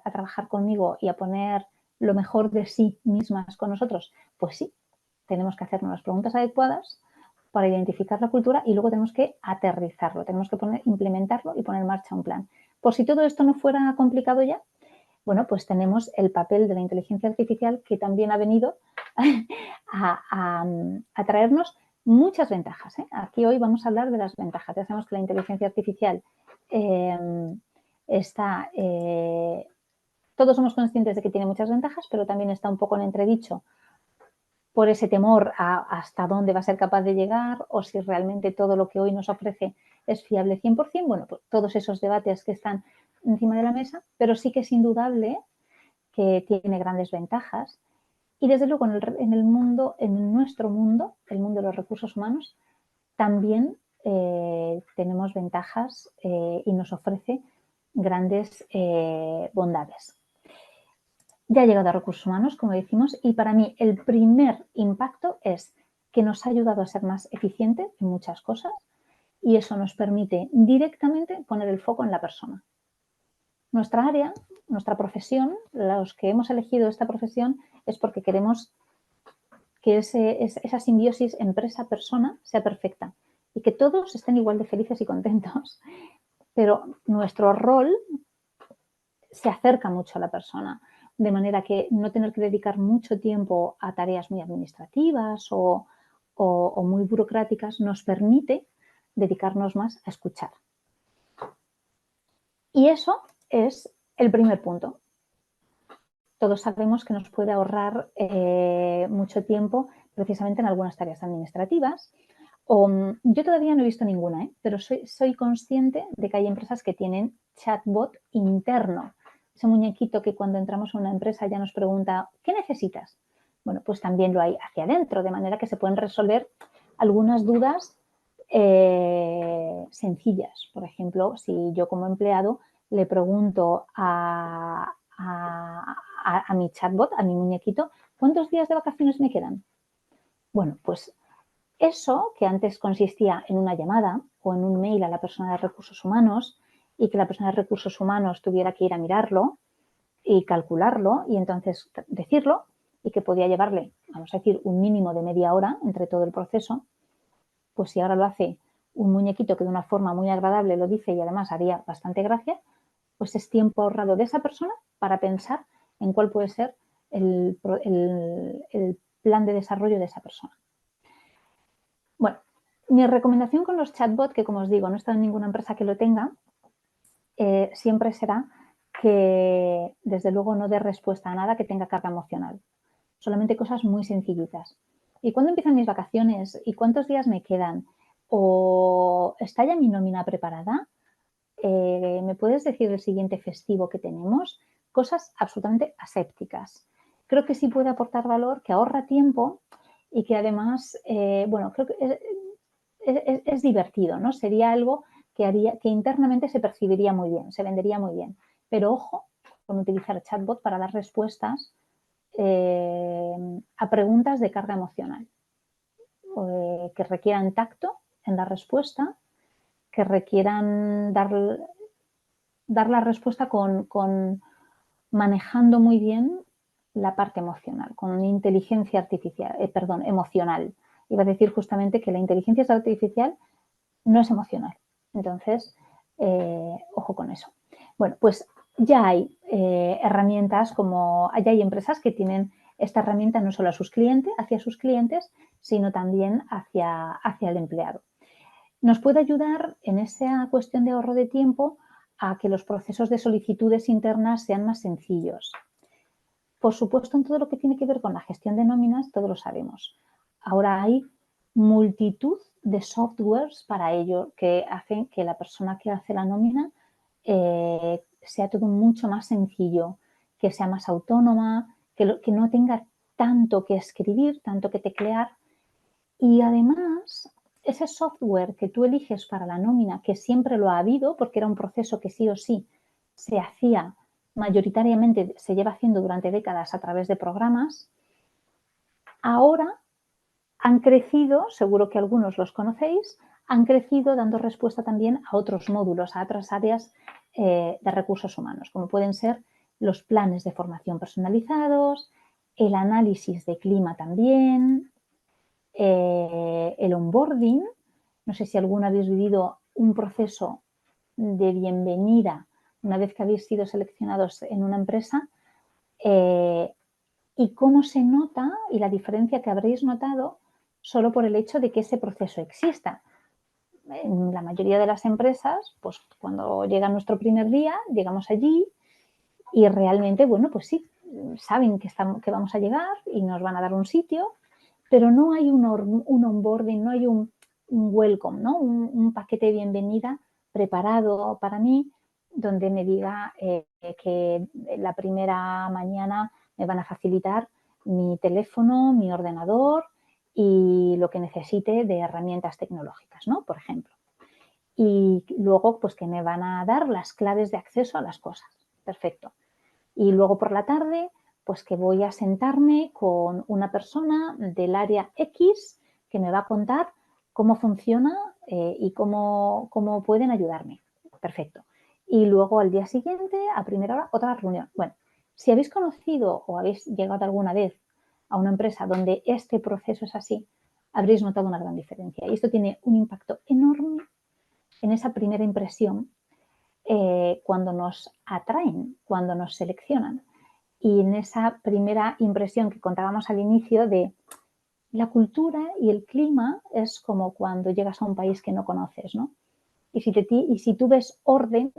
a trabajar conmigo y a poner lo mejor de sí mismas con nosotros, pues sí, tenemos que hacernos las preguntas adecuadas para identificar la cultura y luego tenemos que aterrizarlo, tenemos que implementarlo y poner en marcha un plan. Por si todo esto no fuera complicado ya, bueno, pues tenemos el papel de la inteligencia artificial que también ha venido a traernos muchas ventajas. Aquí hoy vamos a hablar de las ventajas. Ya sabemos que la inteligencia artificial está... todos somos conscientes de que tiene muchas ventajas, pero también está un poco en entredicho por ese temor a hasta dónde va a ser capaz de llegar o si realmente todo lo que hoy nos ofrece es fiable 100%. Bueno, pues todos esos debates que están encima de la mesa, pero sí que es indudable que tiene grandes ventajas. Y desde luego en el mundo, en nuestro mundo, el mundo de los recursos humanos, también tenemos ventajas y nos ofrece grandes bondades. Ya ha llegado a recursos humanos, como decimos, y para mí el primer impacto es que nos ha ayudado a ser más eficientes en muchas cosas y eso nos permite directamente poner el foco en la persona. Nuestra área, nuestra profesión, los que hemos elegido esta profesión es porque queremos que esa simbiosis empresa-persona sea perfecta y que todos estén igual de felices y contentos. Pero nuestro rol se acerca mucho a la persona, de manera que no tener que dedicar mucho tiempo a tareas muy administrativas o muy burocráticas nos permite dedicarnos más a escuchar. Y eso es el primer punto. Todos sabemos que nos puede ahorrar mucho tiempo precisamente en algunas tareas administrativas. Yo todavía no he visto ninguna, pero soy consciente de que hay empresas que tienen chatbot interno. Ese muñequito que cuando entramos a una empresa ya nos pregunta, ¿qué necesitas? Bueno, pues también lo hay hacia adentro, de manera que se pueden resolver algunas dudas sencillas. Por ejemplo, si yo como empleado le pregunto a mi chatbot, a mi muñequito, ¿cuántos días de vacaciones me quedan? Bueno, pues eso que antes consistía en una llamada o en un mail a la persona de recursos humanos y que la persona de recursos humanos tuviera que ir a mirarlo y calcularlo y entonces decirlo y que podía llevarle, vamos a decir, un mínimo de media hora entre todo el proceso, pues si ahora lo hace un muñequito que de una forma muy agradable lo dice y además haría bastante gracia, pues es tiempo ahorrado de esa persona para pensar en cuál puede ser el plan de desarrollo de esa persona. Bueno, mi recomendación con los chatbots, que como os digo, no está en ninguna empresa que lo tenga, siempre será que desde luego no dé respuesta a nada que tenga carga emocional. Solamente cosas muy sencillitas. ¿Y cuándo empiezan mis vacaciones? ¿Y cuántos días me quedan? ¿O está ya mi nómina preparada? ¿Me puedes decir el siguiente festivo que tenemos? Cosas absolutamente asépticas. Creo que sí puede aportar valor, que ahorra tiempo y que además, bueno, creo que es divertido, ¿no? Sería algo que internamente se percibiría muy bien, se vendería muy bien. Pero ojo con utilizar chatbot para dar respuestas a preguntas de carga emocional. que requieran tacto en la respuesta, que requieran dar la respuesta con manejando muy bien la parte emocional, con inteligencia artificial, emocional. Iba a decir justamente que la inteligencia artificial no es emocional. Entonces, ojo con eso. Bueno, pues ya hay herramientas ya hay empresas que tienen esta herramienta no solo hacia sus clientes, sino también hacia el empleado. Nos puede ayudar en esa cuestión de ahorro de tiempo a que los procesos de solicitudes internas sean más sencillos. Por supuesto, en todo lo que tiene que ver con la gestión de nóminas, todos lo sabemos. Ahora hay multitud de softwares para ello que hacen que la persona que hace la nómina sea todo mucho más sencillo, que sea más autónoma, que no tenga tanto que escribir, tanto que teclear. Y además, ese software que tú eliges para la nómina, que siempre lo ha habido, porque era un proceso que sí o sí se hacía mayoritariamente, se lleva haciendo durante décadas a través de programas, ahora han crecido, seguro que algunos los conocéis, han crecido dando respuesta también a otros módulos, a otras áreas de recursos humanos, como pueden ser los planes de formación personalizados, el análisis de clima también, el onboarding. No sé si alguna habéis vivido un proceso de bienvenida una vez que habéis sido seleccionados en una empresa y cómo se nota y la diferencia que habréis notado solo por el hecho de que ese proceso exista. En la mayoría de las empresas, pues cuando llega nuestro primer día, llegamos allí y realmente, bueno, pues sí, saben que vamos a llegar y nos van a dar un sitio, pero no hay un onboarding, no hay un welcome, ¿no? Un paquete de bienvenida preparado para mí, donde me diga que la primera mañana me van a facilitar mi teléfono, mi ordenador y lo que necesite de herramientas tecnológicas, ¿no? Por ejemplo. Y luego, pues que me van a dar las claves de acceso a las cosas. Perfecto. Y luego por la tarde, pues que voy a sentarme con una persona del área X que me va a contar cómo funciona y cómo pueden ayudarme. Perfecto. Y luego al día siguiente, a primera hora, otra reunión. Bueno, si habéis conocido o habéis llegado alguna vez a una empresa donde este proceso es así, habréis notado una gran diferencia. Y esto tiene un impacto enorme en esa primera impresión cuando nos atraen, cuando nos seleccionan. Y en esa primera impresión que contábamos al inicio de la cultura y el clima es como cuando llegas a un país que no conoces, ¿no? Y si tú ves orden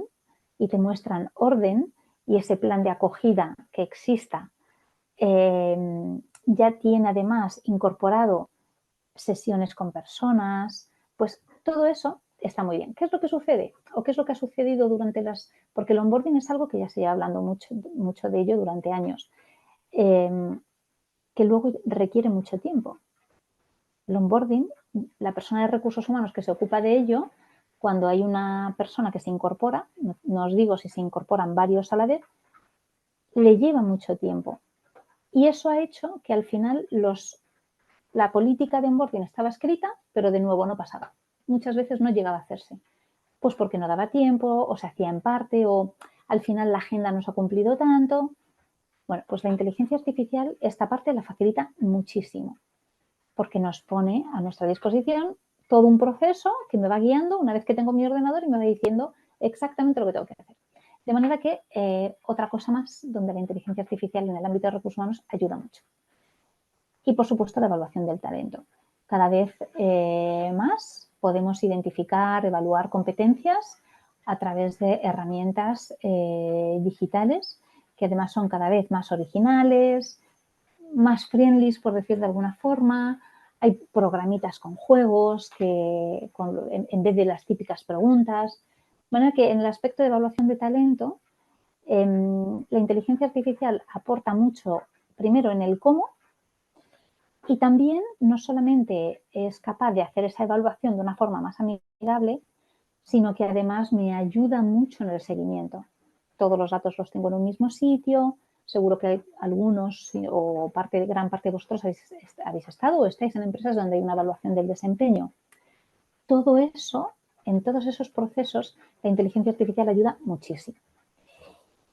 y te muestran orden y ese plan de acogida que exista ya tiene además incorporado sesiones con personas, pues todo eso está muy bien. ¿Qué es lo que sucede? ¿O qué es lo que ha sucedido durante porque el onboarding es algo que ya se lleva hablando mucho de ello durante años, que luego requiere mucho tiempo. El onboarding, la persona de recursos humanos que se ocupa de ello, cuando hay una persona que se incorpora, no os digo si se incorporan varios a la vez, le lleva mucho tiempo. Y eso ha hecho que al final la política de onboarding estaba escrita, pero de nuevo no pasaba. Muchas veces no llegaba a hacerse. Pues porque no daba tiempo, o se hacía en parte, o al final la agenda no se ha cumplido tanto. Bueno, pues la inteligencia artificial esta parte la facilita muchísimo, porque nos pone a nuestra disposición todo un proceso que me va guiando una vez que tengo mi ordenador y me va diciendo exactamente lo que tengo que hacer. De manera que otra cosa más donde la inteligencia artificial en el ámbito de recursos humanos ayuda mucho. Y, por supuesto, la evaluación del talento. Cada vez más podemos identificar, evaluar competencias a través de herramientas digitales que además son cada vez más originales, más friendly, por decir de alguna forma. Hay programitas con juegos en vez de las típicas preguntas. De manera que en el aspecto de evaluación de talento, la inteligencia artificial aporta mucho, primero, en el cómo, y también no solamente es capaz de hacer esa evaluación de una forma más amigable, sino que además me ayuda mucho en el seguimiento. Todos los datos los tengo en un mismo sitio, seguro que algunos o gran parte de vosotros habéis estado o estáis en empresas donde hay una evaluación del desempeño. Todo eso, en todos esos procesos, la inteligencia artificial ayuda muchísimo.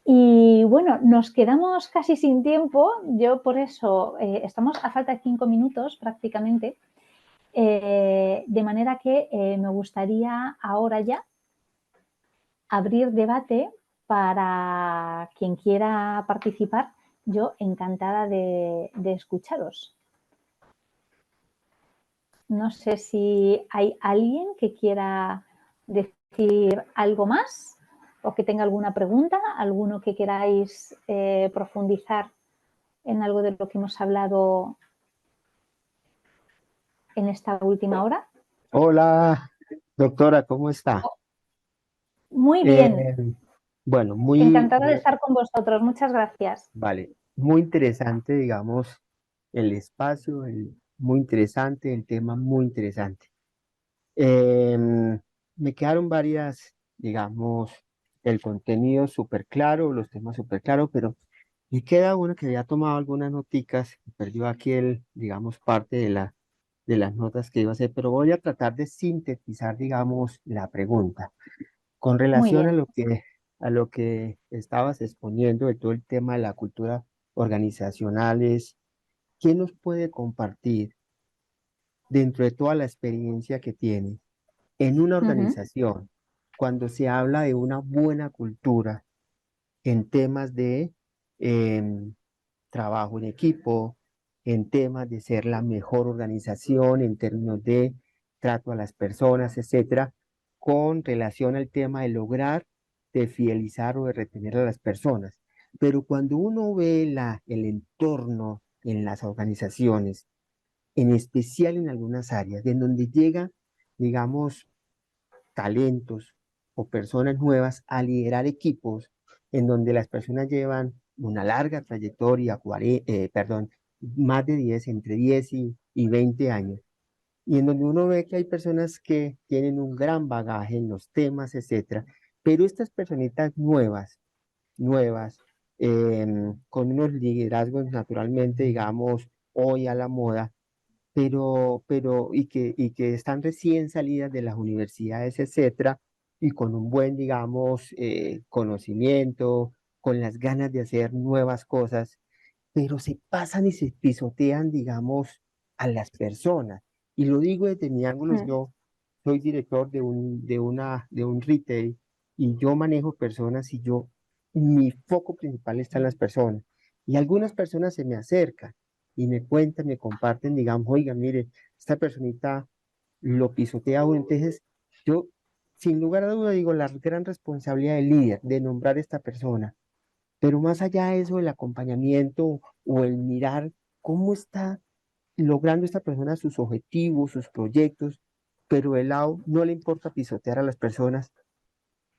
Y bueno, nos quedamos casi sin tiempo. Yo por eso estamos a falta de 5 minutos prácticamente. De manera que me gustaría ahora ya abrir debate para quien quiera participar. Yo encantada de escucharos. No sé si hay alguien que quiera decir algo más o que tenga alguna pregunta, alguno que queráis profundizar en algo de lo que hemos hablado en esta última hora. Hola, doctora, ¿cómo está? Muy bien, Eh, bueno, muy, encantada de estar con vosotros. Muchas gracias. vale, muy interesante, digamos, el espacio, muy interesante, el tema muy interesante. Me quedaron varias, digamos, el contenido súper claro, los temas súper claros, pero me queda uno que había tomado algunas noticas, perdió aquí digamos, parte de las notas que iba a hacer, pero voy a tratar de sintetizar, digamos, la pregunta. Con Muy relación bien. a lo que estabas exponiendo de todo el tema de la cultura organizacionales, ¿quién nos puede compartir dentro de toda la experiencia que tiene en una Ujú, organización cuando se habla de una buena cultura en temas de em, trabajo en equipo, en temas de ser la mejor organización, en términos de trato a las personas, etcétera, con relación al tema de lograr, de fidelizar o de retener a las personas? Pero cuando uno ve el entorno en las organizaciones, en especial en algunas áreas, en donde llega, digamos, talentos o personas nuevas a liderar equipos en donde las personas llevan una larga trayectoria, perdón, más de 10 entre 10 y 20 años, y en donde uno ve que hay personas que tienen un gran bagaje en los temas, etcétera, pero estas personitas nuevas, con unos liderazgos naturalmente, digamos, hoy a la moda, y que están recién salidas de las universidades, etcétera, y con un buen, digamos, conocimiento, con las ganas de hacer nuevas cosas, pero se pasan y se pisotean, digamos, a las personas. Y lo digo desde mi ángulo, mm, yo soy director de un retail y yo manejo personas y mi foco principal está en las personas. Y algunas personas se me acercan y me cuentan, me comparten, digamos, oiga, mire, esta personita lo pisotea a uno. Entonces, yo, sin lugar a duda, digo, la gran responsabilidad del líder de nombrar a esta persona, pero más allá de eso, el acompañamiento o el mirar cómo está logrando esta persona sus objetivos, sus proyectos, pero de lado no le importa pisotear a las personas.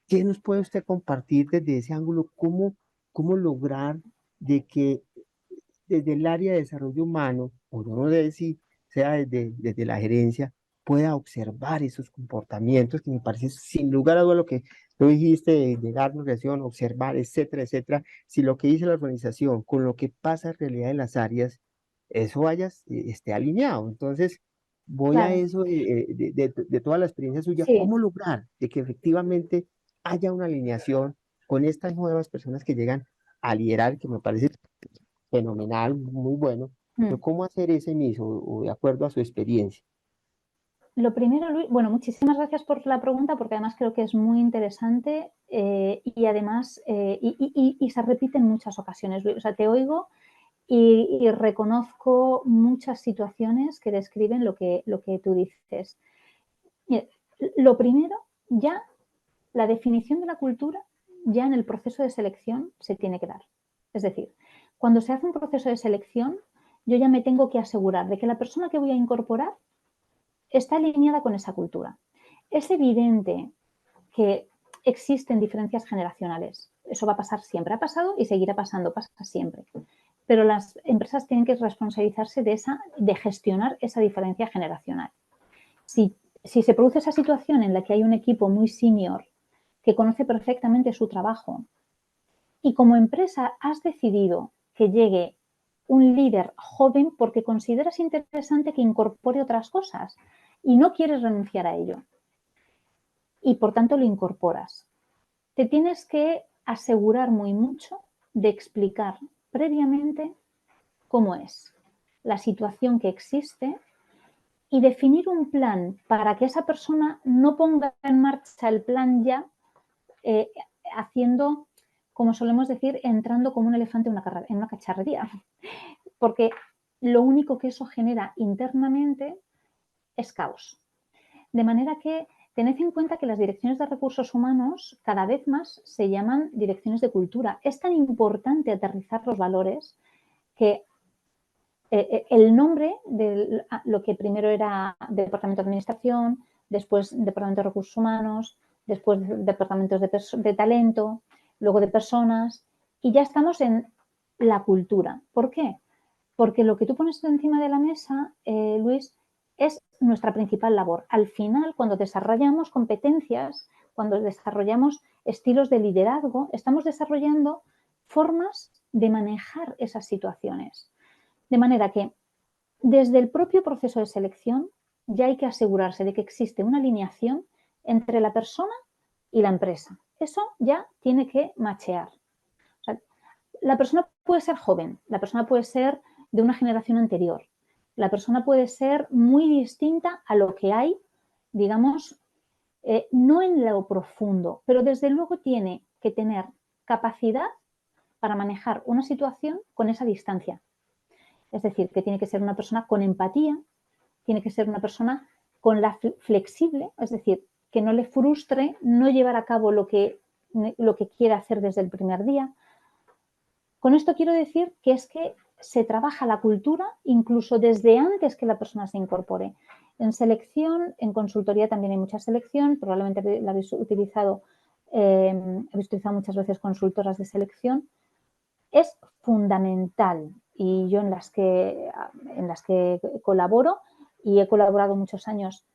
¿Qué nos puede usted compartir desde ese ángulo? ¿Cómo lograr de que desde el área de desarrollo humano, o no sé si sea desde la gerencia, pueda observar esos comportamientos que me parece sin lugar a duda lo que tú dijiste de llegar a una organización, observar, etcétera, etcétera? Si lo que dice la organización con lo que pasa en realidad en las áreas, eso esté alineado. Entonces, voy a claro, eso de toda la experiencia suya, sí, ¿cómo lograr de que efectivamente haya una alineación con estas nuevas personas que llegan a liderar, que me parece fenomenal, muy bueno, pero mm. ¿cómo hacer ese MIS o de acuerdo a su experiencia? Lo primero, Luis, bueno, muchísimas gracias por la pregunta porque además creo que es muy interesante y además y se repite en muchas ocasiones, Luis. O sea, te oigo y reconozco muchas situaciones que describen lo que tú dices. Mira, lo primero, ya la definición de la cultura ya en el proceso de selección se tiene que dar. Es decir, cuando se hace un proceso de selección, yo ya me tengo que asegurar de que la persona que voy a incorporar está alineada con esa cultura. Es evidente que existen diferencias generacionales. Eso va a pasar siempre, ha pasado y seguirá pasando, pasa siempre. Pero las empresas tienen que responsabilizarse de gestionar esa diferencia generacional. Si se produce esa situación en la que hay un equipo muy senior que conoce perfectamente su trabajo y como empresa has decidido que llegue un líder joven porque consideras interesante que incorpore otras cosas y no quieres renunciar a ello y por tanto lo incorporas. Te tienes que asegurar muy mucho de explicar previamente cómo es la situación que existe y definir un plan para que esa persona no ponga en marcha el plan ya haciendo, como solemos decir, entrando como un elefante en una cacharrería. Porque lo único que eso genera internamente es caos. De manera que tened en cuenta que las direcciones de recursos humanos cada vez más se llaman direcciones de cultura. Es tan importante aterrizar los valores que el nombre de lo que primero era Departamento de Administración, después Departamento de Recursos Humanos, después Departamentos de Talento, luego de Personas, y ya estamos en la cultura. ¿Por qué? Porque lo que tú pones encima de la mesa, Luis, es nuestra principal labor. Al final, cuando desarrollamos competencias, cuando desarrollamos estilos de liderazgo, estamos desarrollando formas de manejar esas situaciones. De manera que desde el propio proceso de selección ya hay que asegurarse de que existe una alineación entre la persona y la empresa. Eso ya tiene que machear. O sea, la persona puede ser joven, la persona puede ser de una generación anterior, la persona puede ser muy distinta a lo que hay, digamos, no en lo profundo, pero desde luego tiene que tener capacidad para manejar una situación con esa distancia. Es decir, que tiene que ser una persona con empatía, tiene que ser una persona con la flexible, es decir, que no le frustre no llevar a cabo lo que quiere hacer desde el primer día. Con esto quiero decir que es que se trabaja la cultura incluso desde antes que la persona se incorpore. En selección, en consultoría también hay mucha selección, probablemente la habéis utilizado muchas veces consultoras de selección. Es fundamental y yo en las que colaboro y he colaborado muchos años.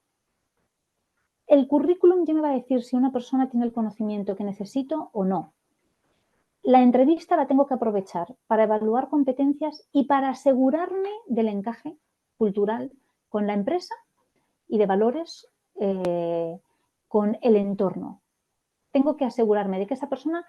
El currículum ya me va a decir si una persona tiene el conocimiento que necesito o no. La entrevista la tengo que aprovechar para evaluar competencias y para asegurarme del encaje cultural con la empresa y de valores con el entorno. Tengo que asegurarme de que esa persona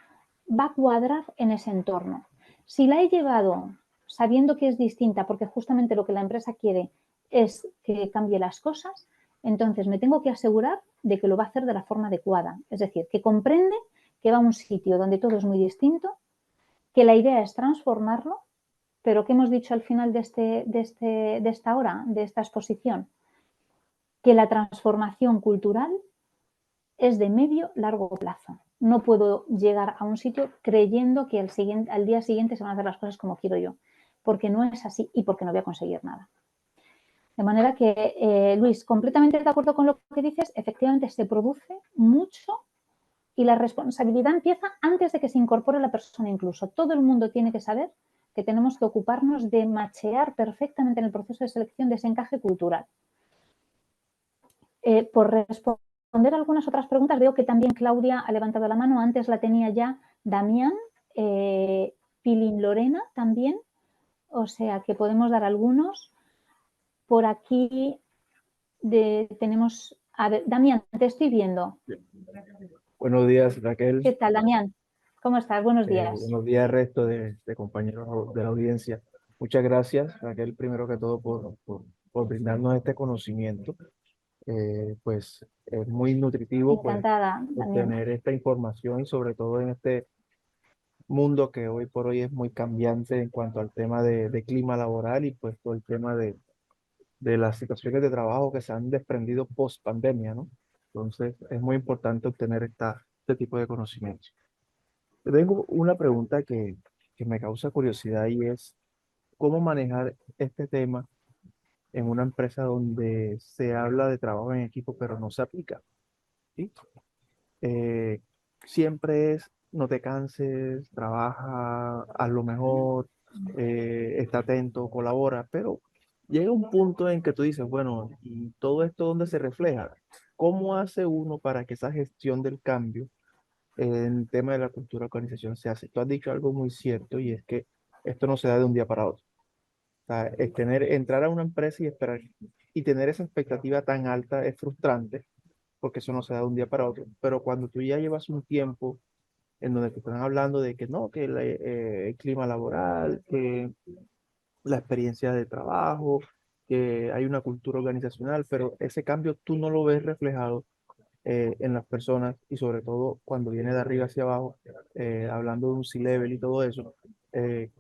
va a cuadrar en ese entorno. Si la he llevado sabiendo que es distinta, porque justamente lo que la empresa quiere es que cambie las cosas, entonces me tengo que asegurar de que lo va a hacer de la forma adecuada. Es decir, que comprende que va a un sitio donde todo es muy distinto, que la idea es transformarlo, pero ¿qué hemos dicho al final de esta hora, de esta exposición? Que la transformación cultural es de medio largo plazo. No puedo llegar a un sitio creyendo que al día siguiente se van a hacer las cosas como quiero yo, porque no es así y porque no voy a conseguir nada. De manera que, Luis, completamente de acuerdo con lo que dices, efectivamente se produce mucho y la responsabilidad empieza antes de que se incorpore la persona incluso. Todo el mundo tiene que saber que tenemos que ocuparnos de machear perfectamente en el proceso de selección de ese encaje cultural. Por responder algunas otras preguntas, veo que también Claudia ha levantado la mano, antes la tenía ya Damián, Pilín Lorena también, o sea que podemos dar algunos. Por aquí tenemos, a ver, Damián, te estoy viendo. Buenos días, Raquel. ¿Qué tal, Damián? ¿Cómo estás? Buenos días. Buenos días, resto de compañeros de la audiencia. Muchas gracias, Raquel, primero que todo, por brindarnos este conocimiento. Pues es muy nutritivo pues, Encantada, Damián. obtener esta información y sobre todo en este mundo que hoy por hoy es muy cambiante en cuanto al tema de clima laboral y pues todo el tema de las situaciones de trabajo que se han desprendido post pandemia, ¿no? Entonces es muy importante obtener este tipo de conocimientos. Tengo una pregunta que me causa curiosidad y es cómo manejar este tema en una empresa donde se habla de trabajo en equipo pero no se aplica, ¿sí? Eh, Siempre es no te canses, trabaja, haz lo mejor, está atento, colabora, pero llega un punto en que tú dices, bueno, ¿y todo esto dónde se refleja? ¿Cómo hace uno para que esa gestión del cambio en el tema de la cultura de organización se hace. Tú has dicho algo muy cierto y es que esto no se da de un día para otro. O sea, entrar a una empresa y esperar y tener esa expectativa tan alta es frustrante porque eso no se da de un día para otro. Pero cuando tú ya llevas un tiempo en donde te están hablando de que no, que el clima laboral, que la experiencia de trabajo, que hay una cultura organizacional, pero ese cambio tú no lo ves reflejado en las personas y sobre todo cuando viene de arriba hacia abajo, hablando de un C-level y todo eso.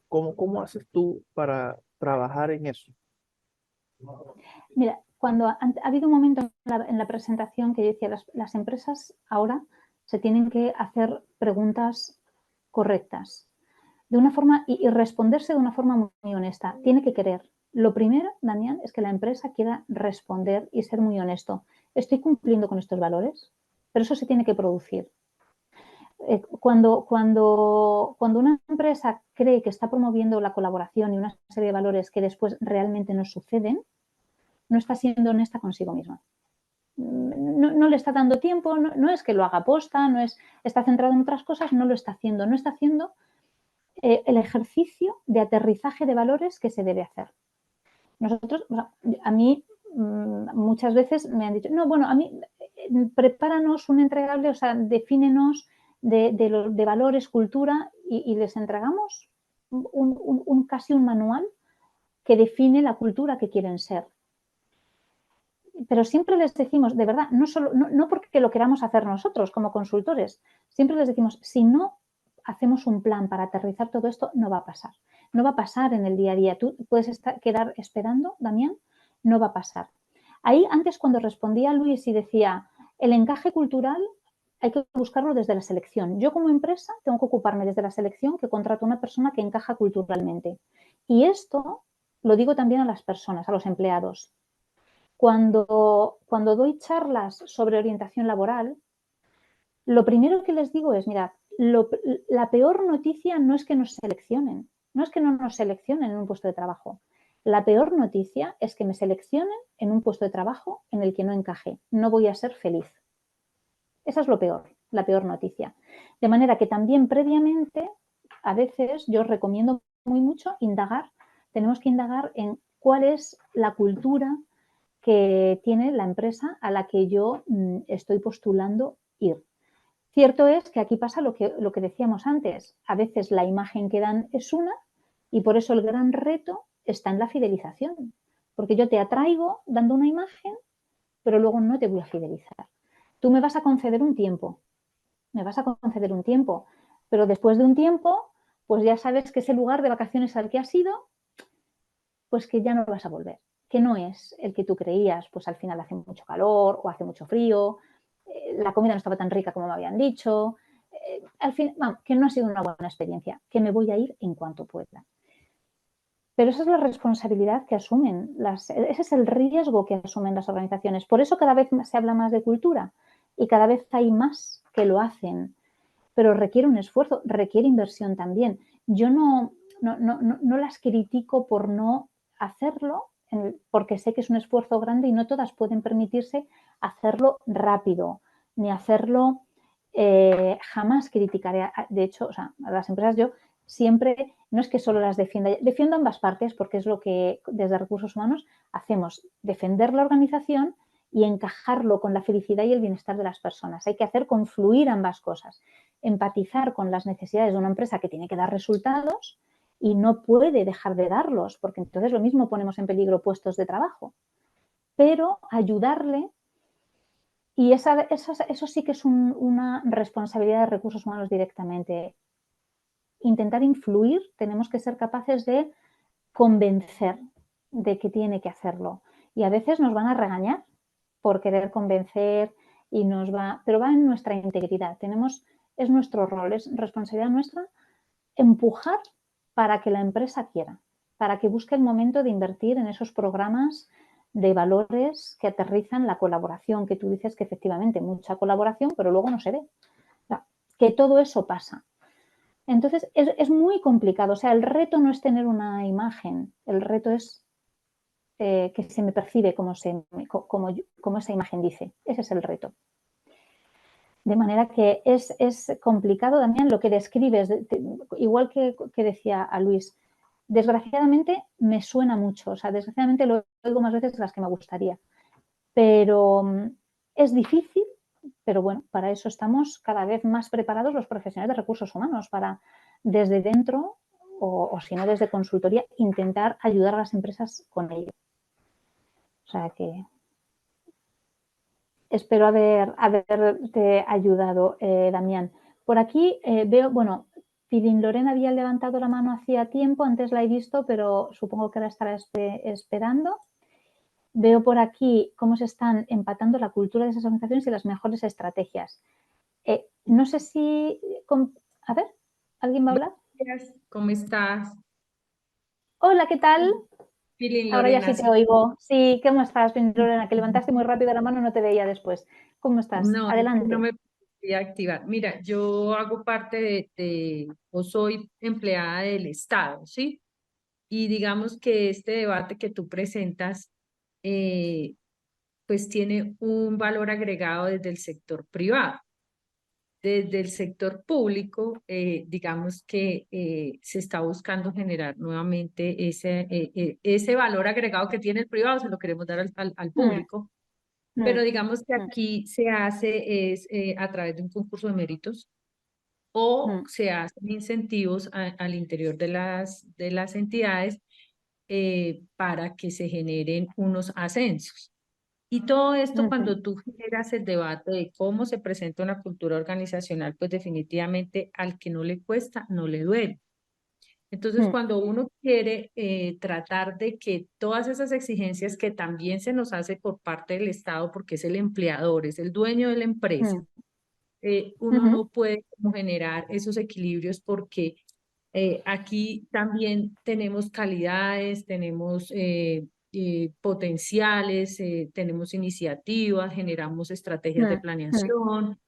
¿Cómo haces tú para trabajar en eso? Mira, cuando ha habido un momento en la presentación que yo decía, las empresas ahora se tienen que hacer preguntas correctas de una forma y responderse de una forma muy honesta. Tiene que querer. Lo primero, Damián, es que la empresa quiera responder y ser muy honesto. ¿Estoy cumpliendo con estos valores? Pero eso se tiene que producir. Cuando una empresa cree que está promoviendo la colaboración y una serie de valores que después realmente no suceden, no está siendo honesta consigo misma. No le está dando tiempo, no es que lo haga posta, está centrado en otras cosas, no lo está haciendo, no está haciendo el ejercicio de aterrizaje de valores que se debe hacer. Nosotros, a mí muchas veces me han dicho, no, bueno, a mí prepáranos un entregable, o sea, defínenos de valores, cultura, y les entregamos casi un manual que define la cultura que quieren ser. Pero siempre les decimos, de verdad, no porque lo queramos hacer nosotros como consultores, siempre les decimos, si no hacemos un plan para aterrizar todo esto, no va a pasar. No va a pasar en el día a día. Tú puedes quedar esperando, Damián, no va a pasar. Ahí antes cuando respondía a Luis y decía, el encaje cultural hay que buscarlo desde la selección. Yo como empresa tengo que ocuparme desde la selección que contrato a una persona que encaja culturalmente. Y esto lo digo también a las personas, a los empleados. Cuando doy charlas sobre orientación laboral, lo primero que les digo es, mirad, la peor noticia no es que nos seleccionen, no es que no nos seleccionen en un puesto de trabajo. La peor noticia es que me seleccionen en un puesto de trabajo en el que no encaje. No voy a ser feliz. Esa es lo peor, la peor noticia. De manera que también previamente, a veces yo recomiendo muy mucho indagar, tenemos que indagar en cuál es la cultura que tiene la empresa a la que yo estoy postulando ir. Cierto es que aquí pasa lo que decíamos antes. A veces la imagen que dan es una y por eso el gran reto está en la fidelización. Porque yo te atraigo dando una imagen, pero luego no te voy a fidelizar. Tú me vas a conceder un tiempo, pero después de un tiempo, pues ya sabes que ese lugar de vacaciones al que has ido, pues que ya no vas a volver, que no es el que tú creías, pues al final hace mucho calor o hace mucho frío, la comida no estaba tan rica como me habían dicho, al fin, que no ha sido una buena experiencia, que me voy a ir en cuanto pueda. Pero esa es la responsabilidad que asumen, ese es el riesgo que asumen las organizaciones. Por eso cada vez se habla más de cultura y cada vez hay más que lo hacen, pero requiere un esfuerzo, requiere inversión también. Yo no las critico por no hacerlo, porque sé que es un esfuerzo grande y no todas pueden permitirse hacerlo rápido, ni hacerlo, jamás criticaré. De hecho, o sea, a las empresas yo siempre, no es que solo las defiendo ambas partes porque es lo que desde Recursos Humanos hacemos, defender la organización y encajarlo con la felicidad y el bienestar de las personas. Hay que hacer confluir ambas cosas, empatizar con las necesidades de una empresa que tiene que dar resultados y no puede dejar de darlos, porque entonces lo mismo ponemos en peligro puestos de trabajo, pero ayudarle, y eso sí que es una responsabilidad de Recursos Humanos directamente. Intentar influir, tenemos que ser capaces de convencer de que tiene que hacerlo. Y a veces nos van a regañar por querer convencer pero va en nuestra integridad. Es nuestro rol, es responsabilidad nuestra empujar para que la empresa quiera, para que busque el momento de invertir en esos programas de valores que aterrizan la colaboración, que tú dices que efectivamente mucha colaboración, pero luego no se ve. O sea, que todo eso pasa. Entonces, es muy complicado. O sea, el reto no es tener una imagen, el reto es que se me percibe como esa imagen dice. Ese es el reto. De manera que es complicado, Damián, lo que describes, igual que decía a Luis. Desgraciadamente me suena mucho, o sea, desgraciadamente lo oigo más veces de las que me gustaría, pero es difícil, pero bueno, para eso estamos cada vez más preparados los profesionales de recursos humanos, para desde dentro o si no desde consultoría, intentar ayudar a las empresas con ello. O sea que espero haberte ayudado, Damián. Por aquí veo, bueno, Pilín Lorena había levantado la mano hacía tiempo, antes la he visto, pero supongo que ahora estará esperando. Veo por aquí cómo se están empatando la cultura de esas organizaciones y las mejores estrategias. No sé si... A ver, ¿alguien va a hablar? Gracias. ¿Cómo estás? Hola, ¿qué tal? Pilín Ahora ya Lorena. sí te oigo. Sí, ¿cómo estás, Pilín Lorena? Que levantaste muy rápido la mano, no te veía después. ¿Cómo estás? No, es que Adelante. no me podía activar. Mira, yo hago parte o soy empleada del Estado, ¿sí? Y digamos que este debate que tú presentas, pues tiene un valor agregado desde el sector privado. Desde el sector público, digamos que se está buscando generar nuevamente ese valor agregado que tiene el privado, se lo queremos dar al público. Pero digamos que aquí se hace a través de un concurso de méritos o se hacen incentivos al interior de las entidades para que se generen unos ascensos. Y todo esto, cuando tú generas el debate de cómo se presenta una cultura organizacional, pues definitivamente al que no le cuesta, no le duele. Entonces, cuando uno quiere tratar de que todas esas exigencias que también se nos hace por parte del Estado, porque es el empleador, es el dueño de la empresa, uno no puede como generar esos equilibrios porque aquí también tenemos calidades, tenemos potenciales, tenemos iniciativas, generamos estrategias de planeación.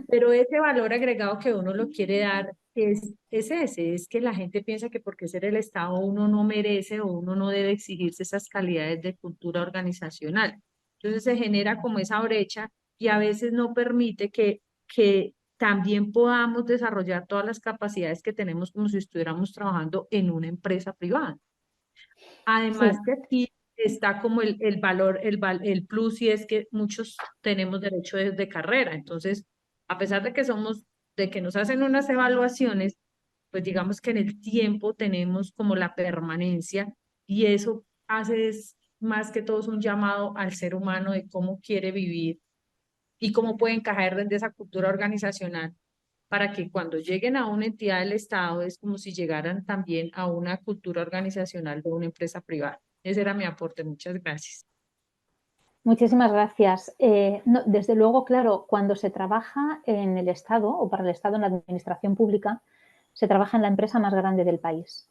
Pero ese valor agregado que uno lo quiere dar es ese, es que la gente piensa que porque ser el Estado uno no merece o uno no debe exigirse esas calidades de cultura organizacional. Entonces se genera como esa brecha y a veces no permite que también podamos desarrollar todas las capacidades que tenemos como si estuviéramos trabajando en una empresa privada. Además que aquí está como el valor, el plus, y es que muchos tenemos derecho de carrera. Entonces, a pesar de que nos hacen unas evaluaciones, pues digamos que en el tiempo tenemos como la permanencia y eso hace más que todo es un llamado al ser humano de cómo quiere vivir y cómo puede encajar desde esa cultura organizacional para que cuando lleguen a una entidad del Estado es como si llegaran también a una cultura organizacional de una empresa privada. Ese era mi aporte. Muchas gracias. Muchísimas gracias. Desde luego, claro, cuando se trabaja en el Estado o para el Estado en la administración pública, se trabaja en la empresa más grande del país.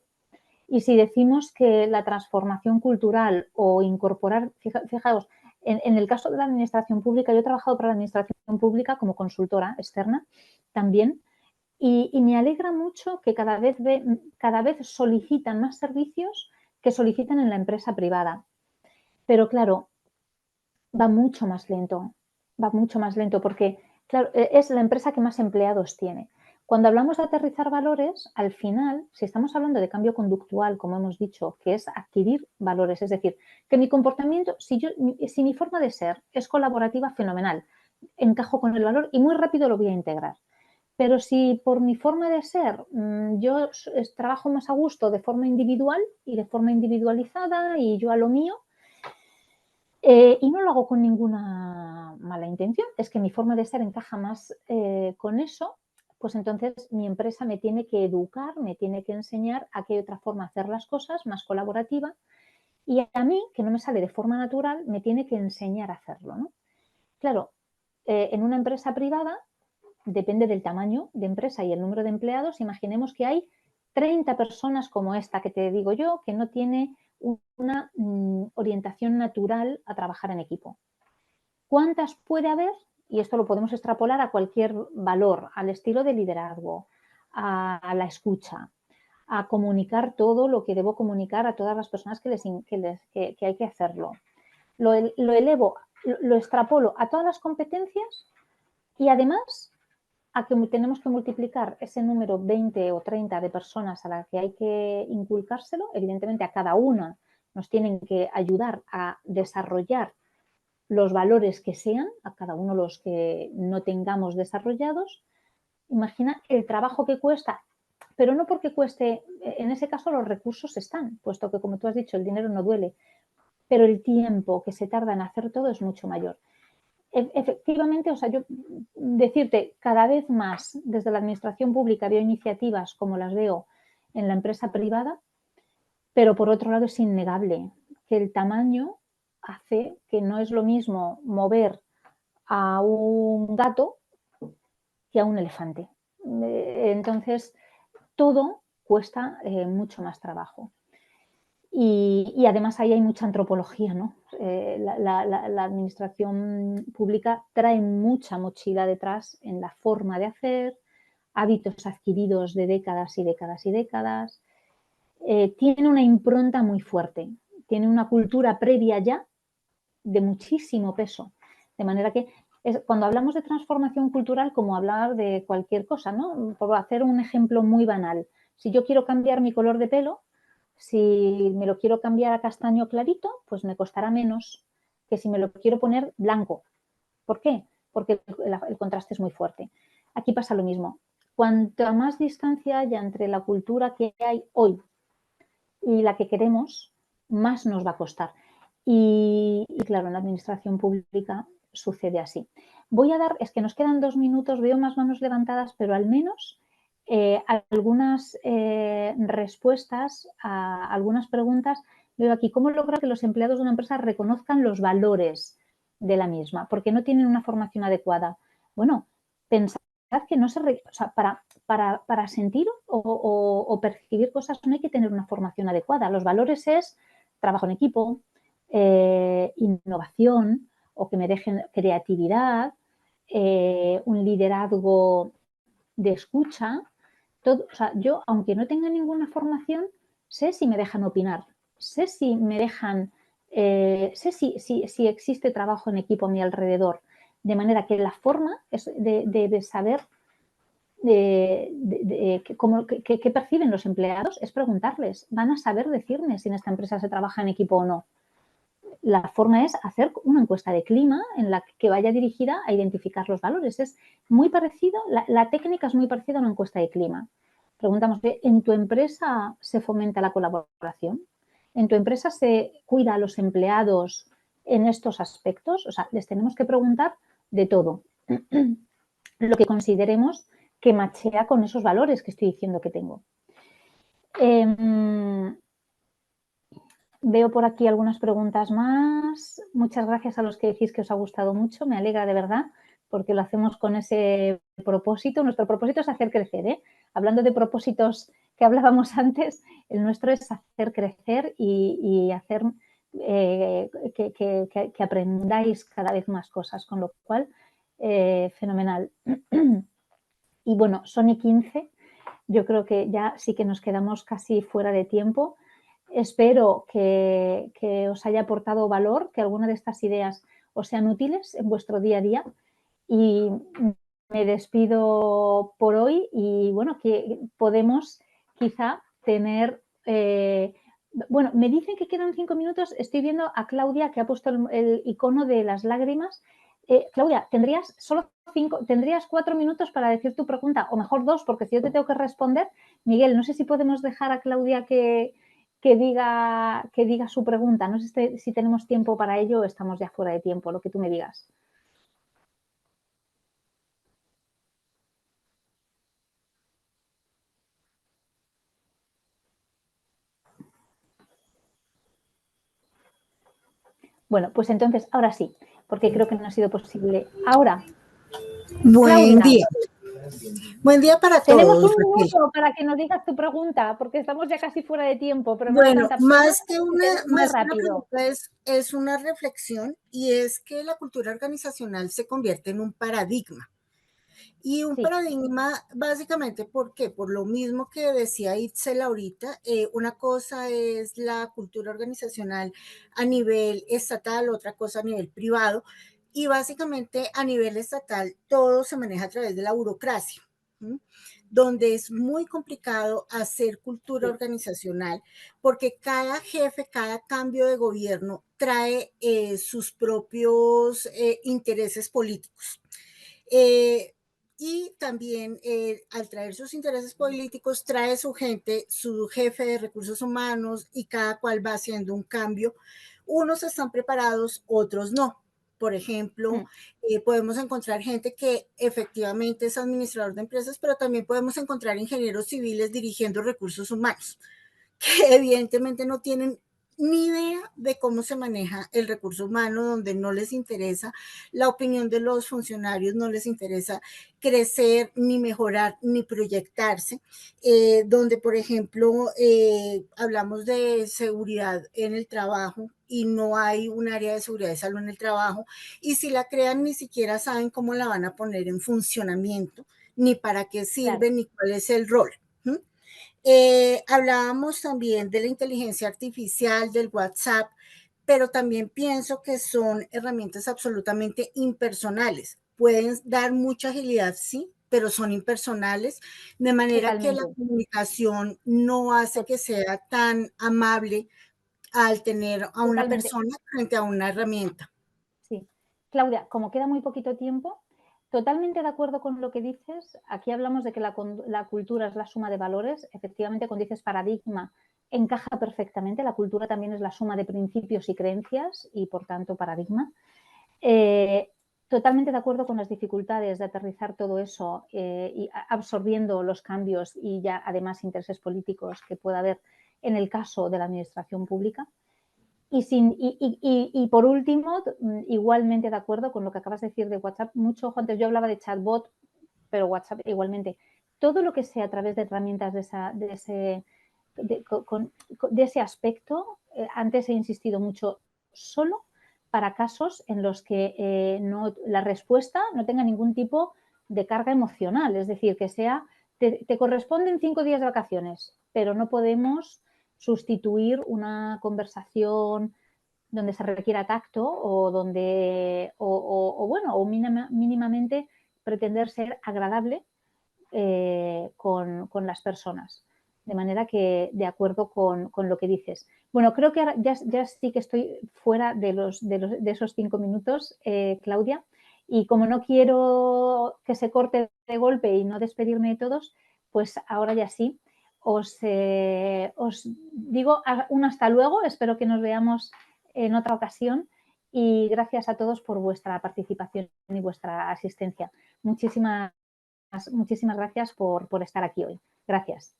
Y si decimos que la transformación cultural o incorporar, fijaos, en el caso de la administración pública, yo he trabajado para la administración pública como consultora externa también, y me alegra mucho que cada vez solicitan más servicios que solicitan en la empresa privada. Pero claro, va mucho más lento porque, claro, es la empresa que más empleados tiene. Cuando hablamos de aterrizar valores, al final, si estamos hablando de cambio conductual, como hemos dicho, que es adquirir valores, es decir, que mi comportamiento, si mi forma de ser es colaborativa, fenomenal, encajo con el valor y muy rápido lo voy a integrar. Pero si por mi forma de ser yo trabajo más a gusto de forma individual y de forma individualizada y yo a lo mío, y no lo hago con ninguna mala intención, es que mi forma de ser encaja más con eso, pues entonces mi empresa me tiene que educar, me tiene que enseñar a qué otra forma de hacer las cosas, más colaborativa, y a mí, que no me sale de forma natural, me tiene que enseñar a hacerlo, ¿no? Claro, en una empresa privada, depende del tamaño de empresa y el número de empleados, imaginemos que hay 30 personas como esta que te digo yo, que no tiene una orientación natural a trabajar en equipo. ¿Cuántas puede haber? Y esto lo podemos extrapolar a cualquier valor, al estilo de liderazgo, a la escucha, a comunicar todo lo que debo comunicar a todas las personas que hay que hacerlo. Lo elevo, lo extrapolo a todas las competencias, Y además, a que tenemos que multiplicar ese número 20 o 30 de personas a las que hay que inculcárselo, evidentemente a cada una nos tienen que ayudar a desarrollar los valores que sean, a cada uno los que no tengamos desarrollados. Imagina el trabajo que cuesta, pero no porque cueste, en ese caso los recursos están, puesto que, como tú has dicho, el dinero no duele, pero el tiempo que se tarda en hacer todo es mucho mayor. Efectivamente, o sea, yo decirte, cada vez más desde la administración pública veo iniciativas como las veo en la empresa privada, pero por otro lado es innegable que el tamaño hace que no es lo mismo mover a un gato que a un elefante. Entonces, todo cuesta mucho más trabajo. Y además ahí hay mucha antropología, ¿no? La administración pública trae mucha mochila detrás en la forma de hacer, hábitos adquiridos de décadas y décadas y décadas. Tiene una impronta muy fuerte, tiene una cultura previa ya de muchísimo peso. De manera que cuando hablamos de transformación cultural, como hablar de cualquier cosa, ¿no? Por hacer un ejemplo muy banal, si yo quiero cambiar mi color de pelo, si me lo quiero cambiar a castaño clarito, pues me costará menos que si me lo quiero poner blanco. ¿Por qué? Porque el contraste es muy fuerte. Aquí pasa lo mismo. Cuanta más distancia haya entre la cultura que hay hoy y la que queremos, más nos va a costar. Y claro, en la administración pública sucede así. Voy a dar, es que nos quedan 2 minutos, veo más manos levantadas, pero al menos algunas respuestas a algunas preguntas. Veo aquí, ¿cómo lograr que los empleados de una empresa reconozcan los valores de la misma? Porque no tienen una formación adecuada. Bueno, pensad que no se... O sea, para sentir o percibir cosas no hay que tener una formación adecuada. Los valores es trabajo en equipo, innovación o que me dejen creatividad, un liderazgo de escucha. Todo, o sea, yo, aunque no tenga ninguna formación, sé si me dejan opinar, sé si me dejan, sé si existe trabajo en equipo a mi alrededor. De manera que la forma es de saber qué perciben los empleados es preguntarles. Van a saber decirme si en esta empresa se trabaja en equipo o no. La forma es hacer una encuesta de clima en la que vaya dirigida a identificar los valores. Es muy parecido, la técnica es muy parecida a una encuesta de clima. Preguntamos, ¿en tu empresa se fomenta la colaboración? ¿En tu empresa se cuida a los empleados en estos aspectos? O sea, les tenemos que preguntar de todo. Lo que consideremos que machea con esos valores que estoy diciendo que tengo. Veo por aquí algunas preguntas más. Muchas gracias a los que decís que os ha gustado mucho. Me alegra de verdad porque lo hacemos con ese propósito. Nuestro propósito es hacer crecer, ¿eh? Hablando de propósitos que hablábamos antes, el nuestro es hacer crecer y hacer que aprendáis cada vez más cosas, con lo cual, fenomenal. Y bueno, son y 15. Yo creo que ya sí que nos quedamos casi fuera de tiempo. Espero que os haya aportado valor, que alguna de estas ideas os sean útiles en vuestro día a día. Y me despido por hoy y bueno, que podemos quizá tener... bueno, me dicen que quedan 5 minutos. Estoy viendo a Claudia que ha puesto el icono de las lágrimas. Claudia, tendrías 4 minutos para decir tu pregunta, o mejor 2, porque si yo te tengo que responder, Miguel, no sé si podemos dejar a Claudia que diga su pregunta. No sé si tenemos tiempo para ello o estamos ya fuera de tiempo, lo que tú me digas. Bueno, pues entonces, ahora sí, porque creo que no ha sido posible. Ahora. Buen día. Buen día para todos. Tenemos un minuto para que nos digas tu pregunta, porque estamos ya casi fuera de tiempo. Pero bueno, no más que una pregunta es una reflexión, y es que la cultura organizacional se convierte en un paradigma. Y un paradigma, básicamente, ¿por qué? Por lo mismo que decía Itzel ahorita, una cosa es la cultura organizacional a nivel estatal, otra cosa a nivel privado, y básicamente a nivel estatal todo se maneja a través de la burocracia, ¿sí? Donde es muy complicado hacer cultura organizacional, porque cada jefe, cada cambio de gobierno trae sus propios intereses políticos. Y también al traer sus intereses políticos, trae su gente, su jefe de recursos humanos, y cada cual va haciendo un cambio. Unos están preparados, otros no. Por ejemplo, podemos encontrar gente que efectivamente es administrador de empresas, pero también podemos encontrar ingenieros civiles dirigiendo recursos humanos, que evidentemente no tienen ni idea de cómo se maneja el recurso humano, donde no les interesa la opinión de los funcionarios, no les interesa crecer, ni mejorar, ni proyectarse, donde, por ejemplo, hablamos de seguridad en el trabajo y no hay un área de seguridad de salud en el trabajo, y si la crean ni siquiera saben cómo la van a poner en funcionamiento, ni para qué sirve, claro, ni cuál es el rol. Hablábamos también de la inteligencia artificial, del WhatsApp, pero también pienso que son herramientas absolutamente impersonales. Pueden dar mucha agilidad, sí, pero son impersonales, de manera totalmente, que la comunicación no hace que sea tan amable al tener a totalmente una persona frente a una herramienta. Sí. Claudia, como queda muy poquito tiempo, totalmente de acuerdo con lo que dices. Aquí hablamos de que la cultura es la suma de valores. Efectivamente, cuando dices paradigma, encaja perfectamente. La cultura también es la suma de principios y creencias y, por tanto, paradigma. Totalmente de acuerdo con las dificultades de aterrizar todo eso y absorbiendo los cambios y ya además intereses políticos que pueda haber en el caso de la administración pública. Y por último, igualmente de acuerdo con lo que acabas de decir de WhatsApp, mucho ojo, antes yo hablaba de chatbot, pero WhatsApp igualmente. Todo lo que sea a través de herramientas de ese aspecto, antes he insistido mucho, solo para casos en los que la respuesta no tenga ningún tipo de carga emocional, es decir, que sea, te corresponden 5 días de vacaciones, pero no podemos sustituir una conversación donde se requiera tacto o donde, o mínimamente pretender ser agradable con las personas. De manera que, de acuerdo con lo que dices. Bueno, creo que ahora ya sí que estoy fuera de esos 5 minutos, Claudia, y como no quiero que se corte de golpe y no despedirme de todos, pues ahora ya sí. Os digo un hasta luego, espero que nos veamos en otra ocasión y gracias a todos por vuestra participación y vuestra asistencia. Muchísimas gracias por estar aquí hoy. Gracias.